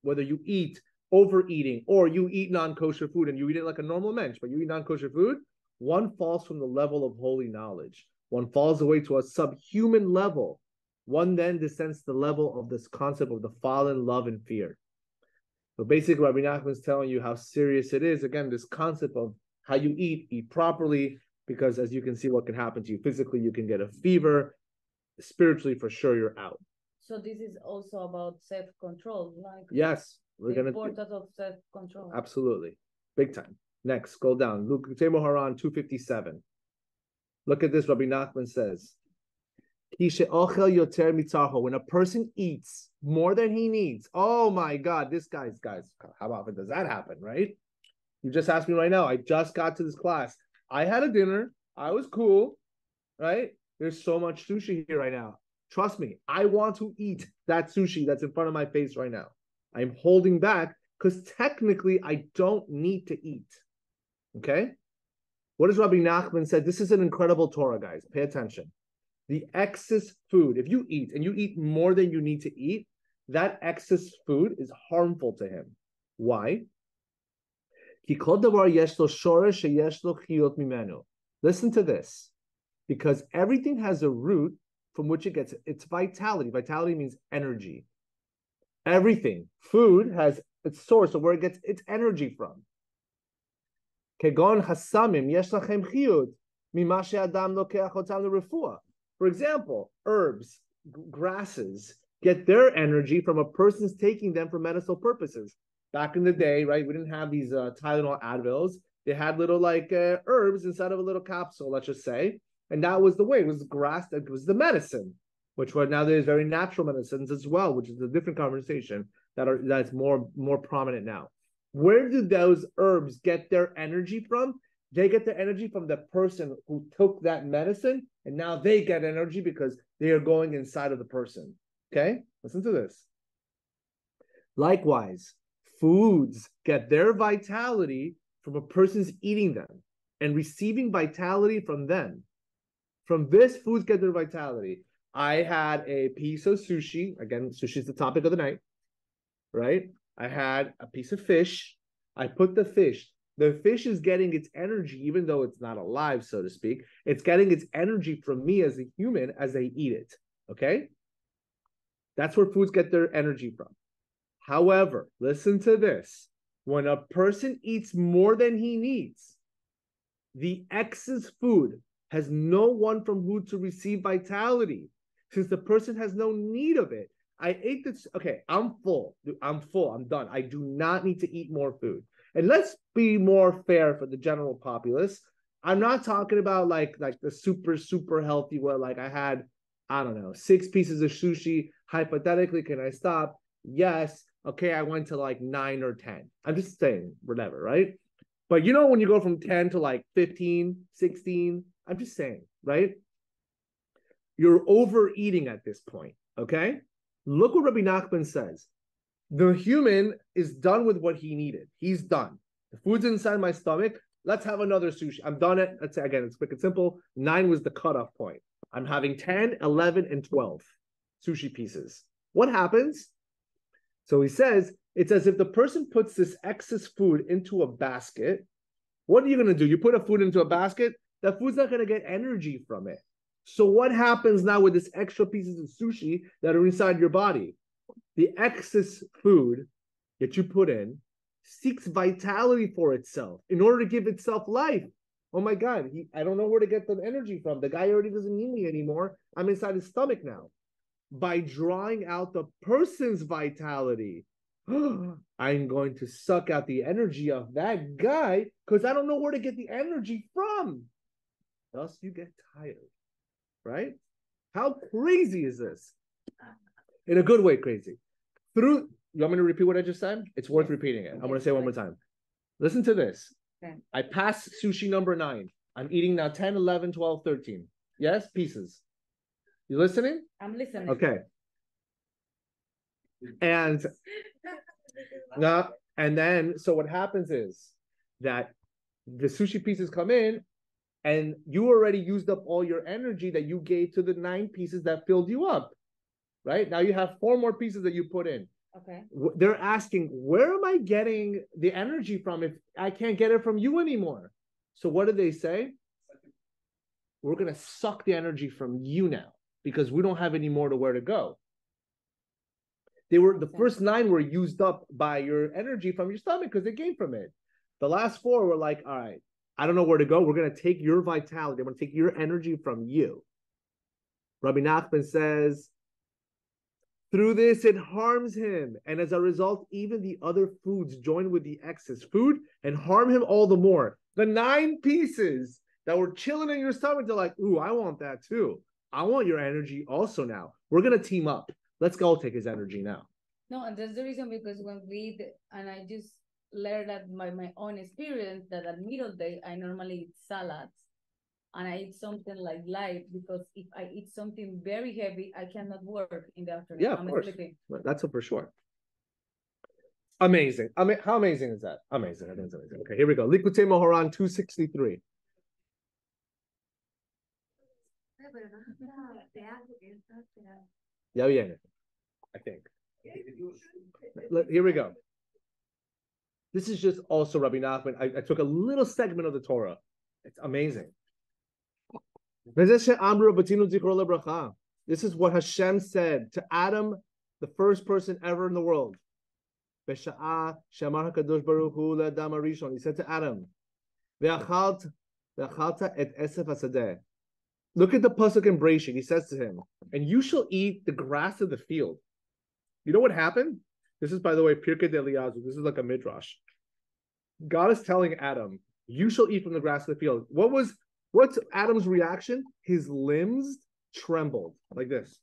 whether you eat overeating or you eat non-kosher food and you eat it like a normal mensch, but you eat non-kosher food, one falls from the level of holy knowledge. One falls away to a subhuman level. One then descends to the level of this concept of the fallen love and fear. So basically, Rabbi Nachman is telling you how serious it is. Again, this concept of how you eat properly, because as you can see, what can happen to you physically, you can get a fever. Spiritually, for sure, you're out. So this is also about self-control, like yes, the importance of self-control. Absolutely, big time. Next, scroll down. Luke Haran 257. Look at this. Rabbi Nachman says, when a person eats more than he needs, oh my God, guys, how often does that happen, right? You just asked me right now. I just got to this class. I had a dinner. I was cool, right? There's so much sushi here right now. Trust me, I want to eat that sushi that's in front of my face right now. I'm holding back because technically I don't need to eat. Okay? What does Rabbi Nachman said? This is an incredible Torah, guys. Pay attention. The excess food, if you eat and you eat more than you need to eat, that excess food is harmful to him. Why? Listen to this. Because everything has a root from which it gets its vitality. Vitality means energy. Everything. Food has its source of where it gets its energy from. For example, herbs, grasses, get their energy from a person's taking them for medicinal purposes. Back in the day, right, we didn't have these Tylenol Advils. They had little herbs inside of a little capsule, let's just say. And that was the way. It was grass, that was the medicine, which now there's very natural medicines as well, which is a different conversation that's more prominent now. Where do those herbs get their energy from? They get their energy from the person who took that medicine, and now they get energy because they are going inside of the person. Okay? Listen to this. Likewise, foods get their vitality from a person's eating them and receiving vitality from them. From this, foods get their vitality. I had a piece of sushi. Again, sushi is the topic of the night, right? I had a piece of fish. I put the fish. The fish is getting its energy, even though it's not alive, so to speak. It's getting its energy from me as a human as I eat it, okay? That's where foods get their energy from. However, listen to this. When a person eats more than he needs, the excess food has no one from whom to receive vitality, since the person has no need of it. I ate this. Okay, I'm full. I'm full. I'm done. I do not need to eat more food. And let's be more fair for the general populace. I'm not talking about like the super healthy where I had, I don't know, 6 pieces of sushi. Hypothetically, can I stop? Yes. Okay, I went to 9 or 10. I'm just saying, whatever, right? But when you go from 10 to 15, 16, I'm just saying, right? You're overeating at this point, okay? Look what Rabbi Nachman says. The human is done with what he needed. He's done. The food's inside my stomach. Let's have another sushi. I'm done it. Let's say, again, it's quick and simple. 9 was the cutoff point. I'm having 10, 11, and 12 sushi pieces. What happens? So he says, it's as if the person puts this excess food into a basket. What are you going to do? You put a food into a basket, that food's not going to get energy from it. So what happens now with this extra pieces of sushi that are inside your body? The excess food that you put in seeks vitality for itself in order to give itself life. Oh my God, I don't know where to get the energy from. The guy already doesn't need me anymore. I'm inside his stomach now. By drawing out the person's vitality, I'm going to suck out the energy of that guy because I don't know where to get the energy from. Thus, you get tired, right? How crazy is this? In a good way, crazy. You want me to repeat what I just said? It's worth repeating it. I'm going to say it one more time. Listen to this. Okay. I passed sushi number 9. I'm eating now 10, 11, 12, 13. Yes, pieces. You listening? I'm listening. Okay. And no, and then so what happens is that the sushi pieces come in, and you already used up all your energy that you gave to the 9 pieces that filled you up. Right? Now you have 4 more pieces that you put in. Okay. They're asking, where am I getting the energy from if I can't get it from you anymore? So what do they say? We're going to suck the energy from you now because we don't have any more to where to go. The first 9 were used up by your energy from your stomach because they came from it. The last 4 were like, all right, I don't know where to go. We're going to take your vitality. I'm going to take your energy from you. Rabbi Nachman says, through this, it harms him. And as a result, even the other foods join with the excess food and harm him all the more. The 9 pieces that were chilling in your stomach, they're like, ooh, I want that too. I want your energy also now. We're going to team up. Let's go take his energy now. No, and that's the reason because when we eat, and I just learned that by my own experience, that at middle day, I normally eat salads. And I eat something like light because if I eat something very heavy, I cannot work in the afternoon. Yeah, of course. Sleeping. That's for sure. Amazing. How amazing is that? Amazing. That is amazing. Okay, here we go. Likutei Moharan 263. Yeah, I think. Here we go. This is just also Rabbi Nachman. I took a little segment of the Torah. It's amazing. This is what Hashem said to Adam, the first person ever in the world. He said to Adam, look at the pasuk in Breshit. He says to him, and you shall eat the grass of the field. You know what happened? This is, by the way, Pirkei Eliyahu. This is like a midrash. God is telling Adam, you shall eat from the grass of the field. What's Adam's reaction? His limbs trembled like this.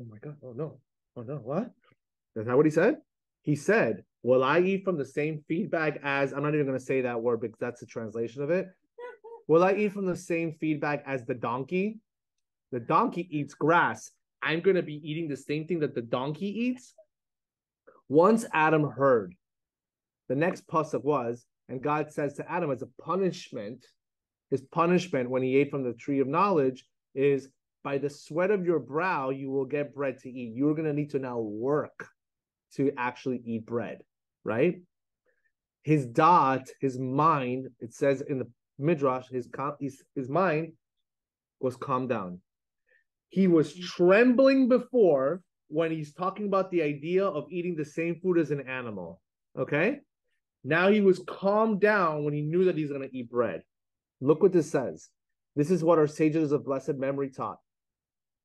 Oh my God. Oh no. What? Is that what he said? He said, will I eat from the same feed bag as, I'm not even going to say that word because that's the translation of it. Will I eat from the same feed bag as the donkey? The donkey eats grass. I'm going to be eating the same thing that the donkey eats. Once Adam heard, the next pasuk was, and God says to Adam as a punishment, his punishment when he ate from the tree of knowledge is by the sweat of your brow, you will get bread to eat. You're going to need to now work to actually eat bread, right? His dot, his mind, it says in the Midrash, his mind was calmed down. He was trembling before when he's talking about the idea of eating the same food as an animal, okay? Now he was calmed down when he knew that he's going to eat bread. Look what this says. This is what our sages of blessed memory taught.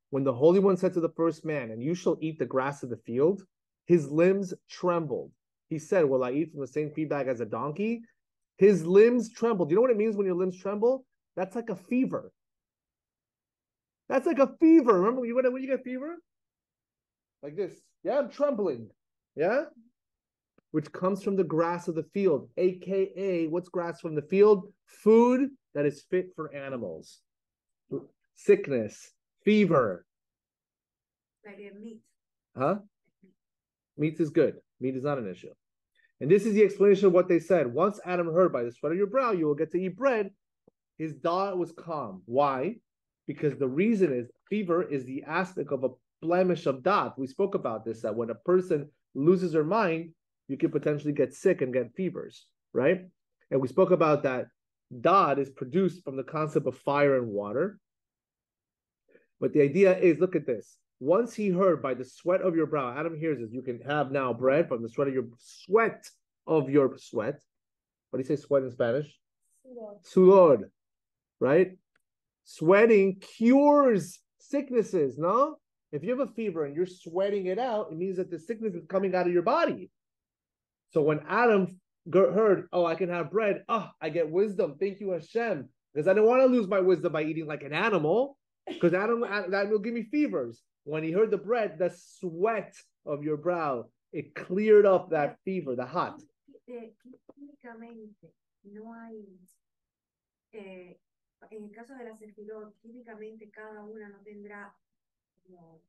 When the Holy One said to the first man, and you shall eat the grass of the field, his limbs trembled. He said, will I eat from the same feed bag as a donkey? His limbs trembled. You know what it means when your limbs tremble? That's like a fever. That's like a fever. Remember when you get fever? Like this. Yeah, I'm trembling. Yeah? Which comes from the grass of the field, aka what's grass from the field? Food that is fit for animals. Sickness, fever. Like meat. Huh? Meat is good. Meat is not an issue. And this is the explanation of what they said. Once Adam heard, by the sweat of your brow, you will get to eat bread. His dot was calm. Why? Because the reason is fever is the aspect of a blemish of dot. We spoke about this, that when a person loses her mind, you can potentially get sick and get fevers, right? And we spoke about that dot is produced from the concept of fire and water. But the idea is, look at this. Once he heard by the sweat of your brow, Adam hears this, you can have now bread from the sweat. What do you say sweat in Spanish? Sudor, right? Sweating cures sicknesses, no? If you have a fever and you're sweating it out, it means that the sickness is coming out of your body. So when Adam heard, oh, I can have bread, I get wisdom. Thank you, Hashem. Because I don't want to lose my wisdom by eating like an animal, because that will give me fevers. When he heard the bread, the sweat of your brow, it cleared up that fever, the hot. Químicamente, no hay, en el caso de la sefirot, químicamente cada una no tendrá como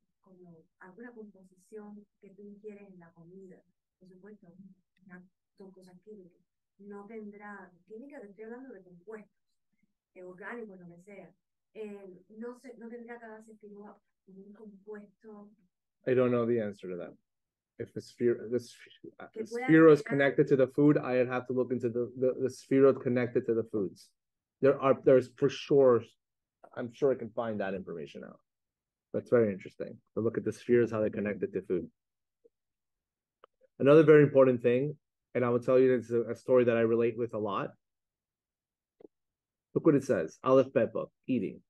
alguna composición que tú ingieres en la comida. Por supuesto, son cosas químicas. No tendrá química, te estoy hablando de compuestos, orgánicos, lo que sea. No tendrá cada sefirot un compuesto I don't know the answer to that. If the sphere pueda sphere is alterar. connected to the food, I'd have to look into the sphere connected to the foods. There's for sure, I'm sure I can find that information out. That's very interesting. To look at the spheres, how they connected to food. Another very important thing, and I will tell you it's a story that I relate with a lot. Look what it says. Aleph Bet book, eating.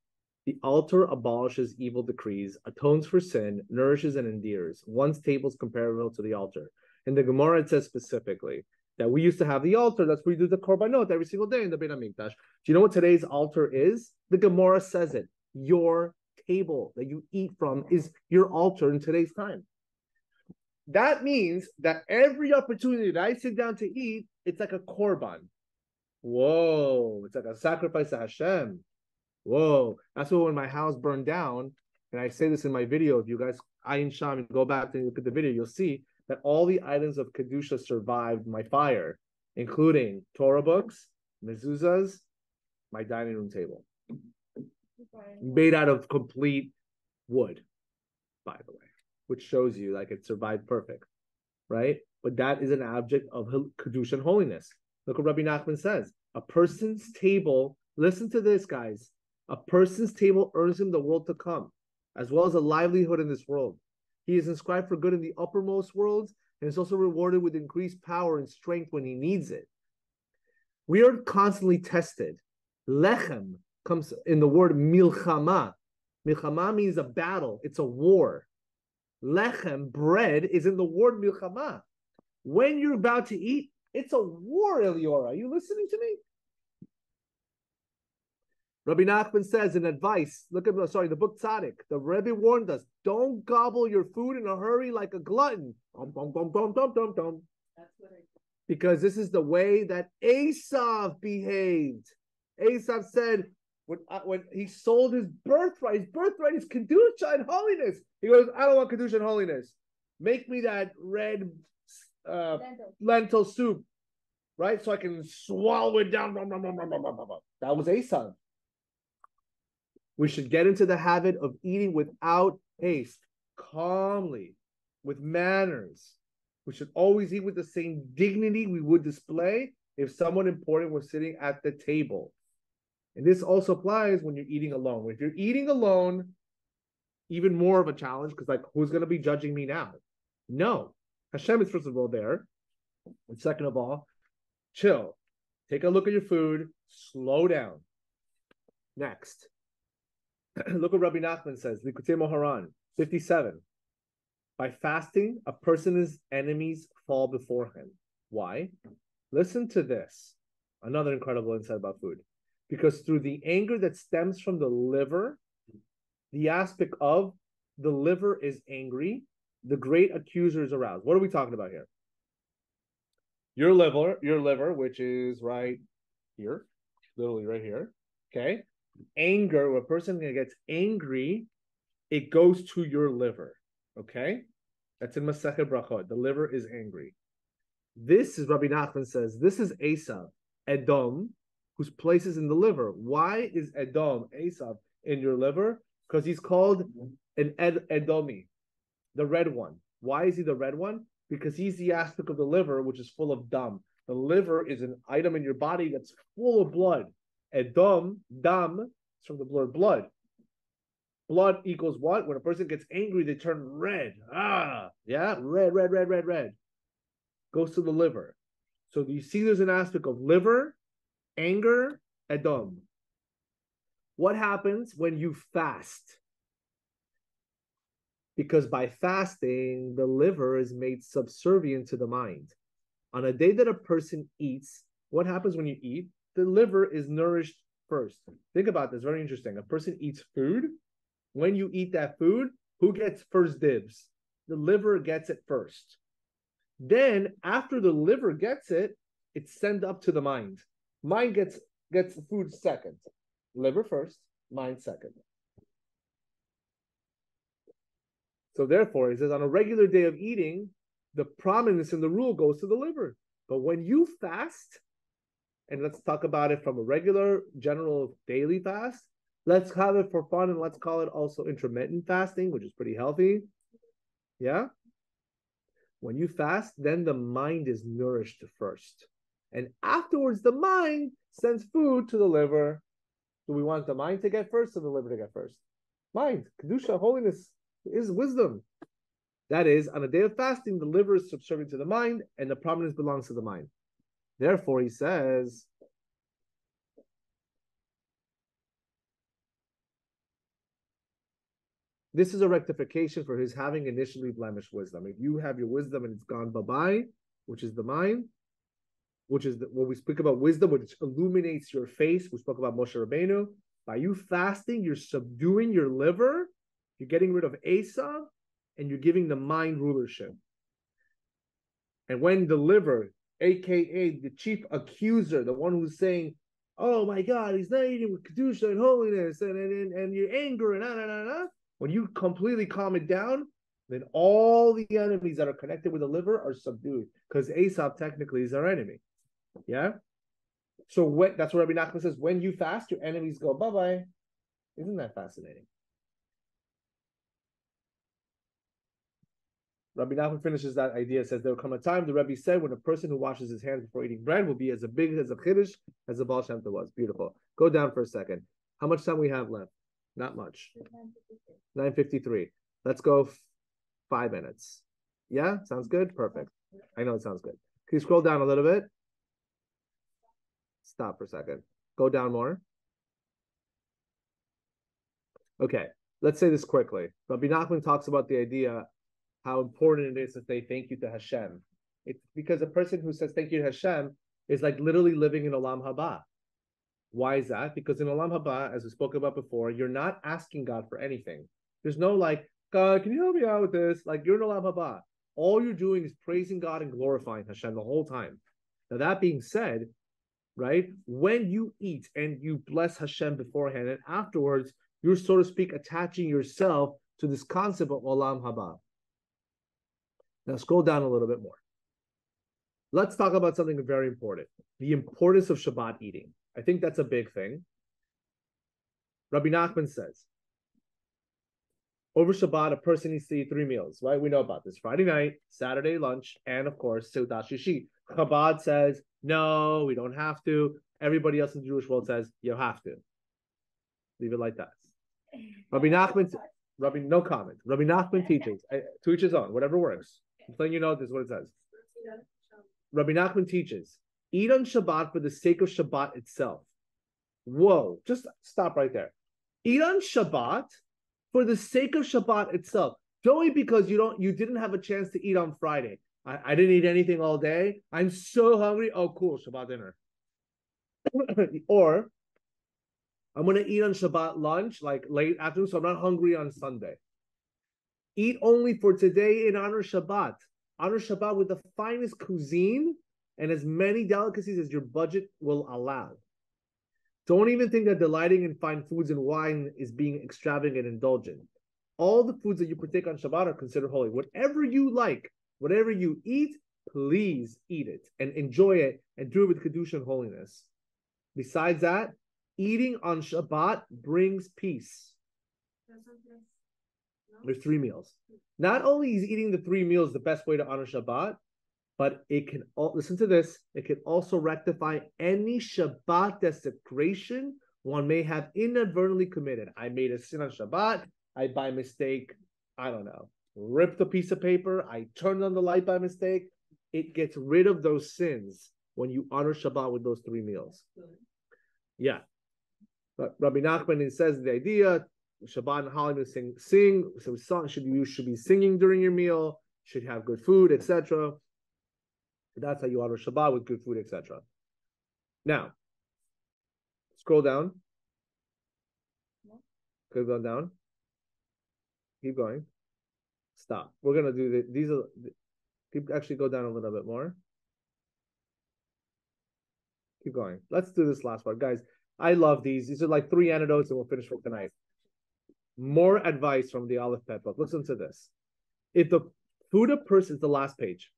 The altar abolishes evil decrees, atones for sin, nourishes and endears. One's table is comparable to the altar. In the Gemara, it says specifically that we used to have the altar. That's where we do the korbanot every single day in the Beit HaMikdash. Do you know what today's altar is? The Gemara says it. Your table that you eat from is your altar in today's time. That means that every opportunity that I sit down to eat, it's like a korban. Whoa, it's like a sacrifice to Hashem. Whoa, that's why when my house burned down, and I say this in my video, if you guys, Ayin Sham, go back and look at the video, you'll see that all the items of Kedusha survived my fire, including Torah books, mezuzahs, my dining room table. Made out of complete wood, by the way, which shows you like it survived perfect, right? But that is an object of Kedusha and holiness. Look what Rabbi Nachman says. A person's table, listen to this, guys. A person's table earns him the world to come, as well as a livelihood in this world. He is inscribed for good in the uppermost worlds, and is also rewarded with increased power and strength when he needs it. We are constantly tested. Lechem comes in the word milchama. Milchama means a battle. It's a war. Lechem, bread, is in the word milchama. When you're about to eat, it's a war, Eliora. Are you listening to me? Rabbi Nachman says in advice, the book Tzaddik, the Rebbe warned us, don't gobble your food in a hurry like a glutton. Because this is the way that Esav behaved. Esav said, when he sold his birthright is Kedusha and holiness. He goes, I don't want Kedusha and holiness. Make me that red lentil soup, right? So I can swallow it down. That was Esav. We should get into the habit of eating without haste, calmly, with manners. We should always eat with the same dignity we would display if someone important was sitting at the table. And this also applies when you're eating alone. If you're eating alone, even more of a challenge, because like, who's going to be judging me now? No. Hashem is first of all there. And second of all, chill. Take a look at your food. Slow down. Next. Look what Rabbi Nachman says, Likutei Moharan, 57. By fasting, a person's enemies fall before him. Why? Listen to this. Another incredible insight about food. Because through the anger that stems from the liver, the aspect of the liver is angry, the great accuser is aroused. What are we talking about here? Your liver, which is right here, literally right here, okay? Anger, when a person gets angry, it goes to your liver. Okay? That's in Masechet Brachot. The liver is angry. This is, Rabbi Nachman says, this is Esav, Edom, whose place is in the liver. Why is Edom, Esav, in your liver? Because he's called an Edomi, the red one. Why is he the red one? Because he's the aspect of the liver which is full of dam. The liver is an item in your body that's full of blood. Edom, dam, is from the word blood. Blood equals what? When a person gets angry, they turn red. Red. Goes to the liver. So you see there's an aspect of liver, anger, Edom. What happens when you fast? Because by fasting, the liver is made subservient to the mind. On a day that a person eats, what happens when you eat? The liver is nourished first. Think about this, very interesting. A person eats food. When you eat that food, who gets first dibs? The liver gets it first. Then, after the liver gets it, it's sent up to the mind. Mind gets food second. Liver first, mind second. So therefore, he says on a regular day of eating, the prominence in the rule goes to the liver. But when you fast, and let's talk about it from a regular, general daily fast, let's have it for fun and let's call it also intermittent fasting, which is pretty healthy. Yeah? When you fast, then the mind is nourished first. And afterwards, the mind sends food to the liver. Do we want the mind to get first or the liver to get first? Mind. Kedusha, holiness is wisdom. That is, on a day of fasting, the liver is subservient to the mind and the prominence belongs to the mind. Therefore, he says, this is a rectification for his having initially blemished wisdom. If you have your wisdom and it's gone bye-bye, which is the mind, which is what we speak about wisdom, which illuminates your face. We spoke about Moshe Rabbeinu. By you fasting, you're subduing your liver, you're getting rid of Asa, and you're giving the mind rulership. And when the liver, aka the chief accuser, the one who's saying, oh my God, he's not eating with Kedusha and holiness and your anger and when you completely calm it down, then all the enemies that are connected with the liver are subdued because Asaph technically is our enemy. Yeah? So that's what Rabbi Nachman says, when you fast, your enemies go bye-bye. Isn't that fascinating? Rabbi Nachman finishes that idea, says there will come a time, the Rebbe said, when a person who washes his hands before eating bread will be as big as a chiddush as the Baal Shem Tov was. Beautiful. Go down for a second. How much time we have left? Not much. 9:53. Let's go 5 minutes. Yeah? Sounds good? Perfect. I know it sounds good. Can you scroll down a little bit? Stop for a second. Go down more. Okay. Let's say this quickly. Rabbi Nachman talks about the idea how important it is to say thank you to Hashem. It's because a person who says thank you to Hashem is like literally living in Olam Haba. Why is that? Because in Olam Haba, as we spoke about before, you're not asking God for anything. There's no like, God, can you help me out with this? Like you're in Olam Haba. All you're doing is praising God and glorifying Hashem the whole time. Now that being said, right, when you eat and you bless Hashem beforehand and afterwards, you're, so to speak, attaching yourself to this concept of Olam Haba. Now scroll down a little bit more. Let's talk about something very important. The importance of Shabbat eating. I think that's a big thing. Rabbi Nachman says, over Shabbat, a person needs to eat 3 meals, right? We know about this. Friday night, Saturday lunch, and of course, Seudat Shishi. Chabad says, no, we don't have to. Everybody else in the Jewish world says, you have to. Leave it like that. Rabbi Nachman, no comment. Rabbi Nachman teaches, to each his own, whatever works. I'm letting you know this is what it says. Rabbi Nachman teaches, eat on Shabbat for the sake of Shabbat itself. Whoa, just stop right there. Eat on Shabbat for the sake of Shabbat itself. Don't eat because you didn't have a chance to eat on Friday. I didn't eat anything all day. I'm so hungry. Oh, cool, Shabbat dinner. Or I'm going to eat on Shabbat lunch, like late afternoon, so I'm not hungry on Sunday. Eat only for today in honor of Shabbat. Honor Shabbat with the finest cuisine and as many delicacies as your budget will allow. Don't even think that delighting in fine foods and wine is being extravagant and indulgent. All the foods that you partake on Shabbat are considered holy. Whatever you like, whatever you eat, please eat it and enjoy it and do it with Kedusha and holiness. Besides that, eating on Shabbat brings peace. There's 3 meals. Not only is eating the 3 meals the best way to honor Shabbat, but it can, listen to this, it can also rectify any Shabbat desecration one may have inadvertently committed. I made a sin on Shabbat. I, by mistake, I don't know, ripped a piece of paper. I turned on the light by mistake. It gets rid of those sins when you honor Shabbat with those 3 meals. Yeah. But Rabbi Nachman says the idea, Shabbat and holiday sing. So you should be singing during your meal, should have good food, etc. That's how you honor Shabbat, with good food, etc. Now, scroll down. Keep going down. Keep going. Stop. We're gonna do these are. Actually go down a little bit more. Keep going. Let's do this last part, guys. I love these. These are like 3 anecdotes, and we'll finish for tonight. More advice from the Aleph Bet book. Listen to this. If the food a person is the last page.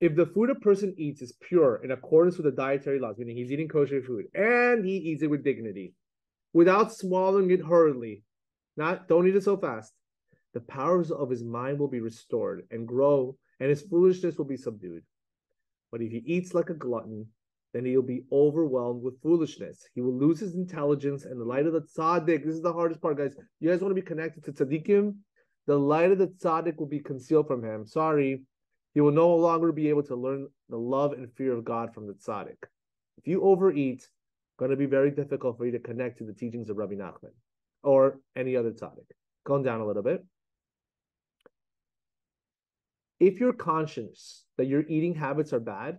If the food a person eats is pure in accordance with the dietary laws, meaning he's eating kosher food and he eats it with dignity, without swallowing it hurriedly, don't eat it so fast, the powers of his mind will be restored and grow, and his foolishness will be subdued. But if he eats like a glutton, then he'll be overwhelmed with foolishness. He will lose his intelligence, and the light of the tzaddik, this is the hardest part, guys. You guys want to be connected to tzaddikim? The light of the tzaddik will be concealed from him. Sorry, he will no longer be able to learn the love and fear of God from the tzaddik. If you overeat, it's going to be very difficult for you to connect to the teachings of Rabbi Nachman or any other tzaddik. Going down a little bit. If you're conscious that your eating habits are bad,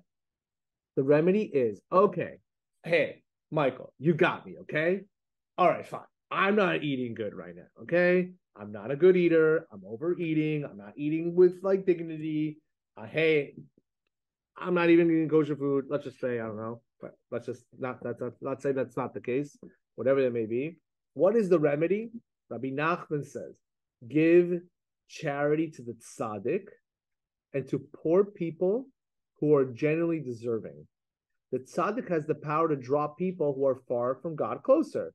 the remedy is, okay, hey, Michael, you got me, okay? All right, fine. I'm not eating good right now, okay? I'm not a good eater. I'm overeating. I'm not eating with like dignity. Hey, I'm not even eating kosher food. Let's just say, I don't know, but let's just not say that's not the case, whatever that may be. What is the remedy? Rabbi Nachman says, give charity to the tzaddik and to poor people who are genuinely deserving. The tzaddik has the power to draw people who are far from God closer,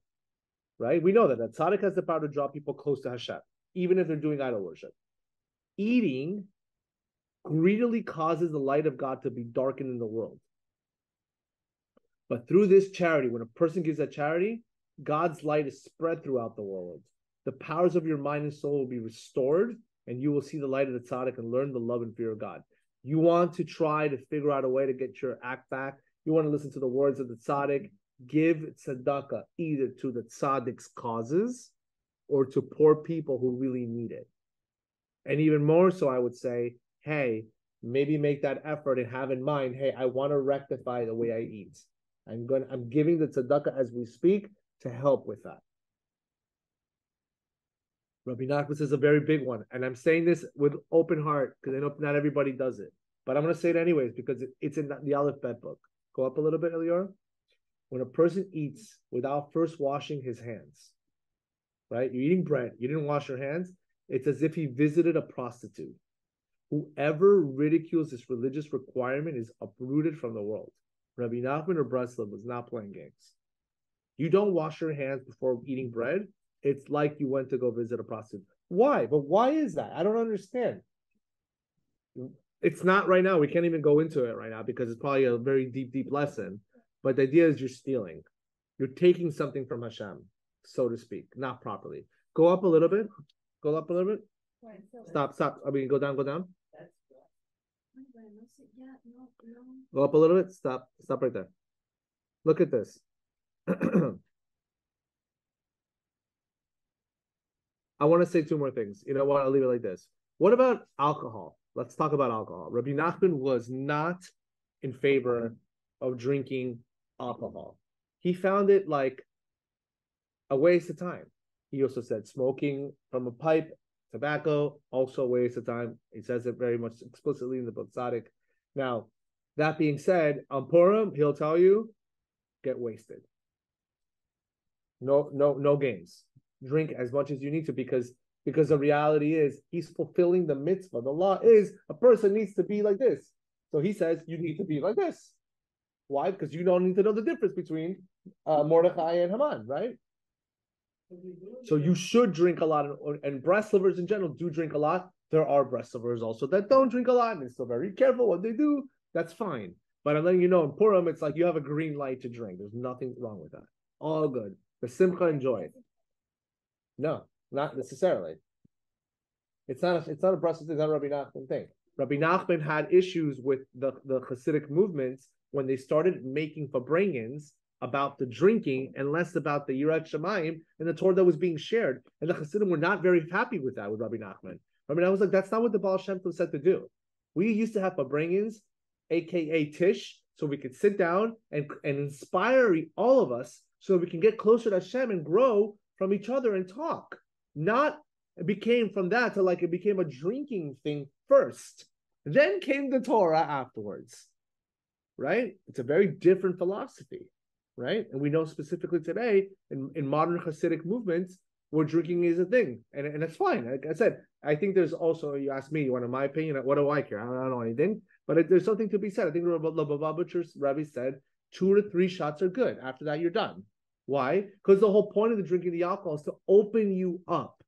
right? We know that the tzaddik has the power to draw people close to Hashem, even if they're doing idol worship. Eating greedily causes the light of God to be darkened in the world. But through this charity, when a person gives that charity, God's light is spread throughout the world. The powers of your mind and soul will be restored, and you will see the light of the tzaddik and learn the love and fear of God. You want to try to figure out a way to get your act back. You want to listen to the words of the tzaddik. Give tzedakah either to the tzaddik's causes or to poor people who really need it. And even more so, I would say, hey, maybe make that effort and have in mind, hey, I want to rectify the way I eat. I'm giving the tzedakah as we speak to help with that. Rabbi Nachman says a very big one, and I'm saying this with open heart because I know not everybody does it, but I'm going to say it anyways because it's in the Aleph Bet book. Go up a little bit, Elior. When a person eats without first washing his hands, right? You're eating bread, you didn't wash your hands. It's as if he visited a prostitute. Whoever ridicules this religious requirement is uprooted from the world. Rabbi Nachman or Breslover was not playing games. You don't wash your hands before eating bread. It's like you went to go visit a prostitute. Why? But why is that? I don't understand. It's not right now. We can't even go into it right now because it's probably a very deep, deep lesson. But the idea is you're stealing. You're taking something from Hashem, so to speak, not properly. Go up a little bit. Go up a little bit. Stop. I mean, go down. Go up a little bit. Stop right there. Look at this. I want to say two more things. You know what? I'll leave it like this. What about alcohol? Let's talk about alcohol. Rabbi Nachman was not in favor of drinking alcohol. He found it like a waste of time. He also said smoking from a pipe, tobacco, also a waste of time. He says it very much explicitly in the book Tzaddik. Now, that being said, on Purim, he'll tell you, get wasted. No games. Drink as much as you need to because the reality is he's fulfilling the mitzvah. The law is a person needs to be like this. So he says you need to be like this. Why? Because you don't need to know the difference between Mordechai and Haman, right? So you should drink a lot, and Breslovers in general do drink a lot. There are Breslovers also that don't drink a lot, and they're still very careful what they do. That's fine. But I'm letting you know, in Purim, it's like you have a green light to drink. There's nothing wrong with that. All good. The simcha, enjoy it. No, not necessarily. It's not a Breslover, it's not a Rabbi Nachman thing. Rabbi Nachman had issues with the Hasidic movements when they started making farbrengens about the drinking and less about the Yirat Shamayim and the Torah that was being shared. And the Hasidim were not very happy with that with Rabbi Nachman. Rabbi Nachman was like, that's not what the Baal Shem Tov said to do. We used to have farbrengens, aka Tish, so we could sit down and inspire all of us so we can get closer to Hashem and grow from each other and talk. It became from that to like it became a drinking thing first. Then came the Torah afterwards. Right? It's a very different philosophy. Right? And we know specifically today in modern Hasidic movements, where drinking is a thing, and it's fine. Like I said, I think there's also, you ask me, you want my opinion, what do I care? I don't know anything, but there's something to be said. I think the Lubavitcher Rabbi said 2 to 3 shots are good. After that, you're done. Why? Because the whole point of the drinking the alcohol is to open you up,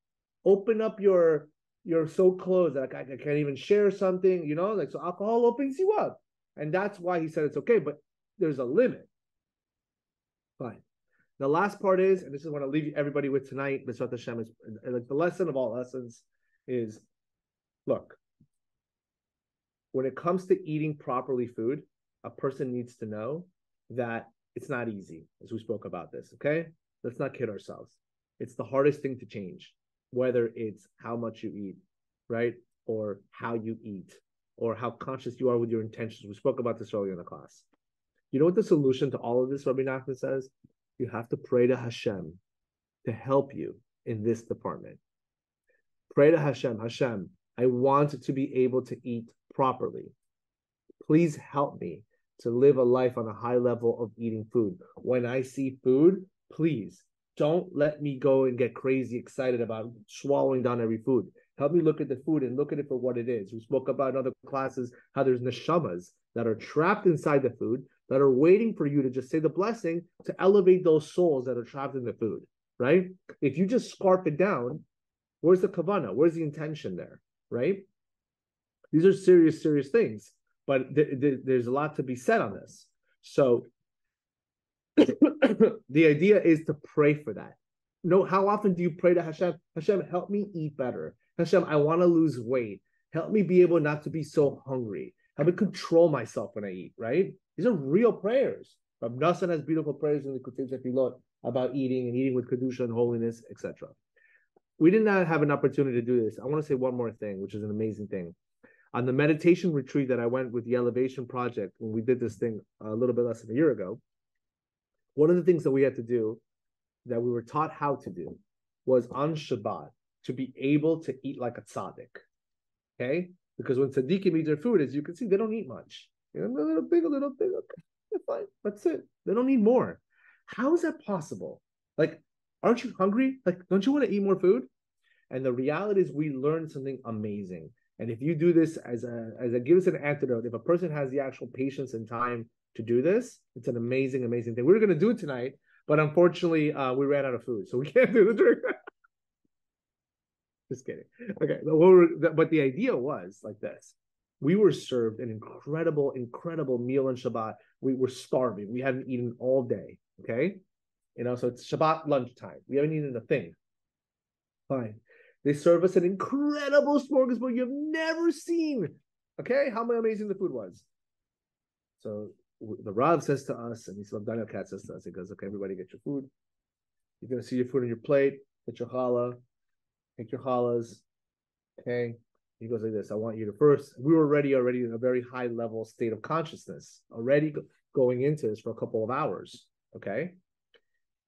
open up your you're so close that I can't even share something, you know, like, so alcohol opens you up. And that's why he said it's okay, but there's a limit. Fine. The last part is, and this is what I'll leave everybody with tonight, B'ezras Hashem, is like the lesson of all lessons is, look, when it comes to eating properly food, a person needs to know that it's not easy, as we spoke about this, okay? Let's not kid ourselves. It's the hardest thing to change, whether it's how much you eat, right? Or how you eat, or how conscious you are with your intentions. We spoke about this earlier in the class. You know what the solution to all of this, Rabbi Nachman says? You have to pray to Hashem to help you in this department. Pray to Hashem. Hashem, I want to be able to eat properly. Please help me to live a life on a high level of eating food. When I see food, please don't let me go and get crazy excited about swallowing down every food. Help me look at the food and look at it for what it is. We spoke about in other classes how there's neshamas that are trapped inside the food that are waiting for you to just say the blessing to elevate those souls that are trapped in the food, right? If you just scarf it down, where's the kavanah? Where's the intention there, right? These are serious, serious things, but there's a lot to be said on this. So the idea is to pray for that. No, how often do you pray to Hashem? Hashem, help me eat better. Hashem, I want to lose weight. Help me be able not to be so hungry. Help me control myself when I eat, right? These are real prayers. Rabbi Nassan has beautiful prayers in the Kutei Tefillot about eating and eating with Kedusha and holiness, etc. We did not have an opportunity to do this. I want to say one more thing, which is an amazing thing. On the meditation retreat that I went with the Elevation Project, when we did this thing a little bit less than a year ago, one of the things that we had to do, that we were taught how to do, was on Shabbat to be able to eat like a tzaddik. Okay? Because when tzaddikim eat their food, as you can see, they don't eat much. You know, a little big, okay, they're fine. That's it. They don't need more. How is that possible? Like, aren't you hungry? Like, don't you want to eat more food? And the reality is we learned something amazing. And if you do this as a give us an antidote, if a person has the actual patience and time to do this, it's an amazing, amazing thing. We were going to do it tonight, but unfortunately, we ran out of food, so we can't do the drink. Just kidding. Okay, but the idea was like this. We were served an incredible, incredible meal on Shabbat. We were starving. We hadn't eaten all day, okay? You know, so it's Shabbat lunchtime. We haven't eaten a thing. Fine. They serve us an incredible smorgasbord you've never seen. Okay? How amazing the food was. So the Rav says to us, and Daniel Katz says to us, he goes, okay, everybody get your food. You're going to see your food on your plate. Get your challah. Take your challahs. Okay? He goes like this, I want you to first, we were already in a very high level state of consciousness, already going into this for a couple of hours. Okay?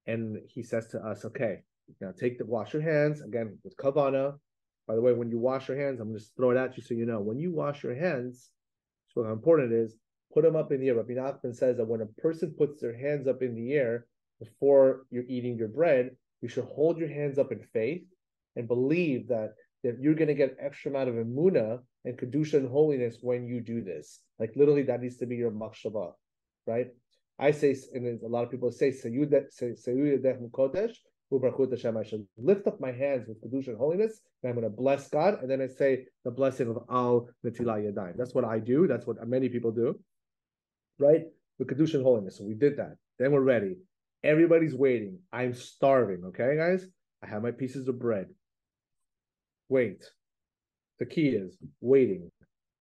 And he says to us, okay, now wash your hands, again, with kavana. By the way, when you wash your hands, I'm going to just throw it at you so you know. When you wash your hands, so how important it is, put them up in the air. Rabbi Nachman says that when a person puts their hands up in the air before you're eating your bread, you should hold your hands up in faith and believe that you're going to get an extra amount of emunah and kedusha and holiness when you do this. Like literally, that needs to be your machshava, right? I say, and a lot of people say, I should lift up my hands with kedusha and holiness, and I'm going to bless God, and then I say the blessing of al netilah yadayim. That's what I do. That's what many people do, right? With kedusha and holiness. So we did that. Then we're ready. Everybody's waiting. I'm starving. Okay, guys. I have my pieces of bread. Wait. The key is waiting.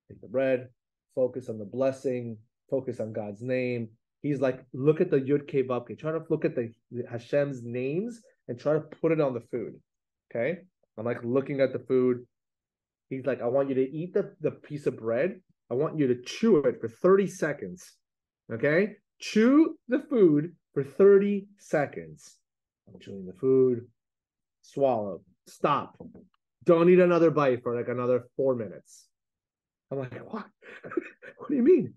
Take the bread. Focus on the blessing. Focus on God's name. He's like, look at the Yud Kei Vav Kei. Try to look at the Hashem's names and try to put it on the food. Okay? I'm like looking at the food. He's like, I want you to eat the piece of bread. I want you to chew it for 30 seconds. Okay? Chew the food for 30 seconds. I'm chewing the food. Swallow. Stop. Don't eat another bite for like another 4 minutes. I'm like, what? What do you mean?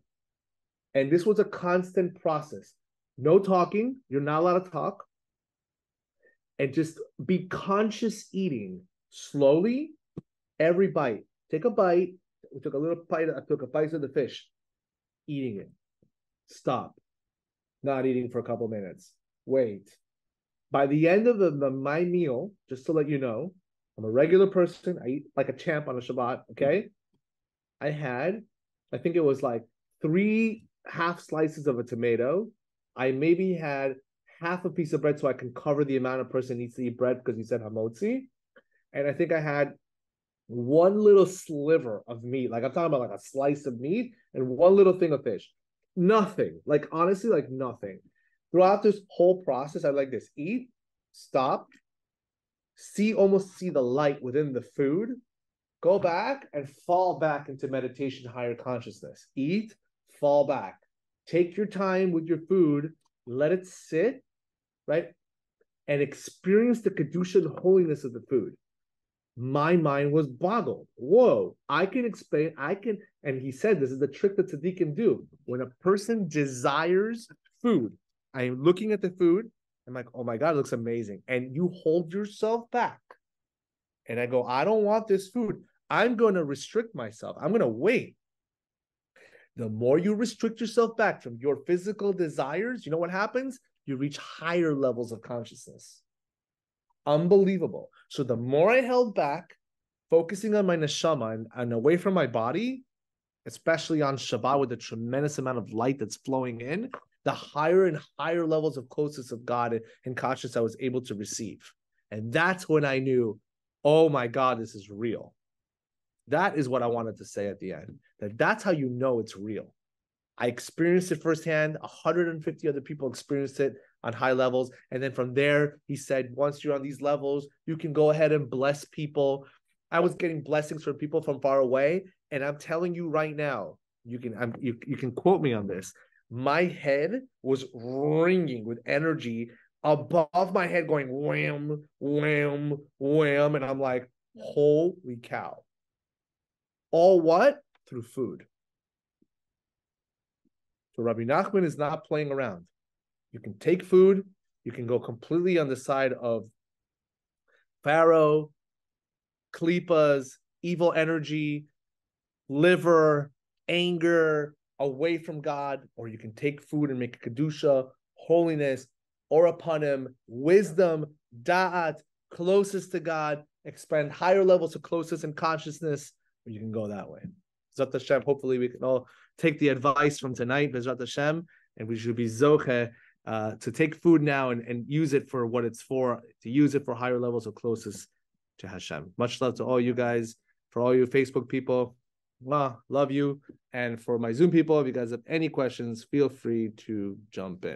And this was a constant process. No talking. You're not allowed to talk. and just be conscious eating slowly, every bite. Take a bite. We took a little bite. I took a bite of the fish, eating it. Stop. Not eating for a couple minutes. Wait. By the end of my meal, just to let you know, I'm a regular person. I eat like a champ on a Shabbat, okay? I think it was like 3 half slices of a tomato. I maybe had half a piece of bread so I can cover the amount of person needs to eat bread because he said hamotzi. And I think I had one little sliver of meat. Like I'm talking about like a slice of meat and one little thing of fish. Nothing. Like honestly, like nothing. Throughout this whole process, I like this. Eat, stop, almost see the light within the food, go back and fall back into meditation, higher consciousness. Eat, fall back. Take your time with your food, let it sit, right? And experience the kedusha and holiness of the food. My mind was boggled. Whoa, I can explain, and he said this is the trick that tzaddikim do. When a person desires food, I am looking at the food, I'm like, oh my God, it looks amazing. And you hold yourself back. And I go, I don't want this food. I'm going to restrict myself. I'm going to wait. The more you restrict yourself back from your physical desires, you know what happens? You reach higher levels of consciousness. Unbelievable. So the more I held back, focusing on my neshama and away from my body, especially on Shabbat with the tremendous amount of light that's flowing in, the higher and higher levels of closeness of God and consciousness I was able to receive. And that's when I knew, oh my God, this is real. That is what I wanted to say at the end. That's how you know it's real. I experienced it firsthand. 150 other people experienced it on high levels. And then from there, he said, once you're on these levels, you can go ahead and bless people. I was getting blessings from people from far away. And I'm telling you right now, you can quote me on this. My head was ringing with energy above my head going wham, wham, wham. And I'm like, holy cow. All what? Through food. So Rabbi Nachman is not playing around. You can take food. You can go completely on the side of Pharaoh, Klippas, evil energy, liver, anger, away from God, or you can take food and make a kedusha, holiness, or upon him, wisdom, da'at, closest to God, expand higher levels of closeness and consciousness, or you can go that way. Bezrat Hashem, hopefully we can all take the advice from tonight, Bezrat Hashem, and we should be zoche to take food now and use it for what it's for, to use it for higher levels of closeness to Hashem. Much love to all you guys, for all you Facebook people. Love you. And for my Zoom people, if you guys have any questions, feel free to jump in.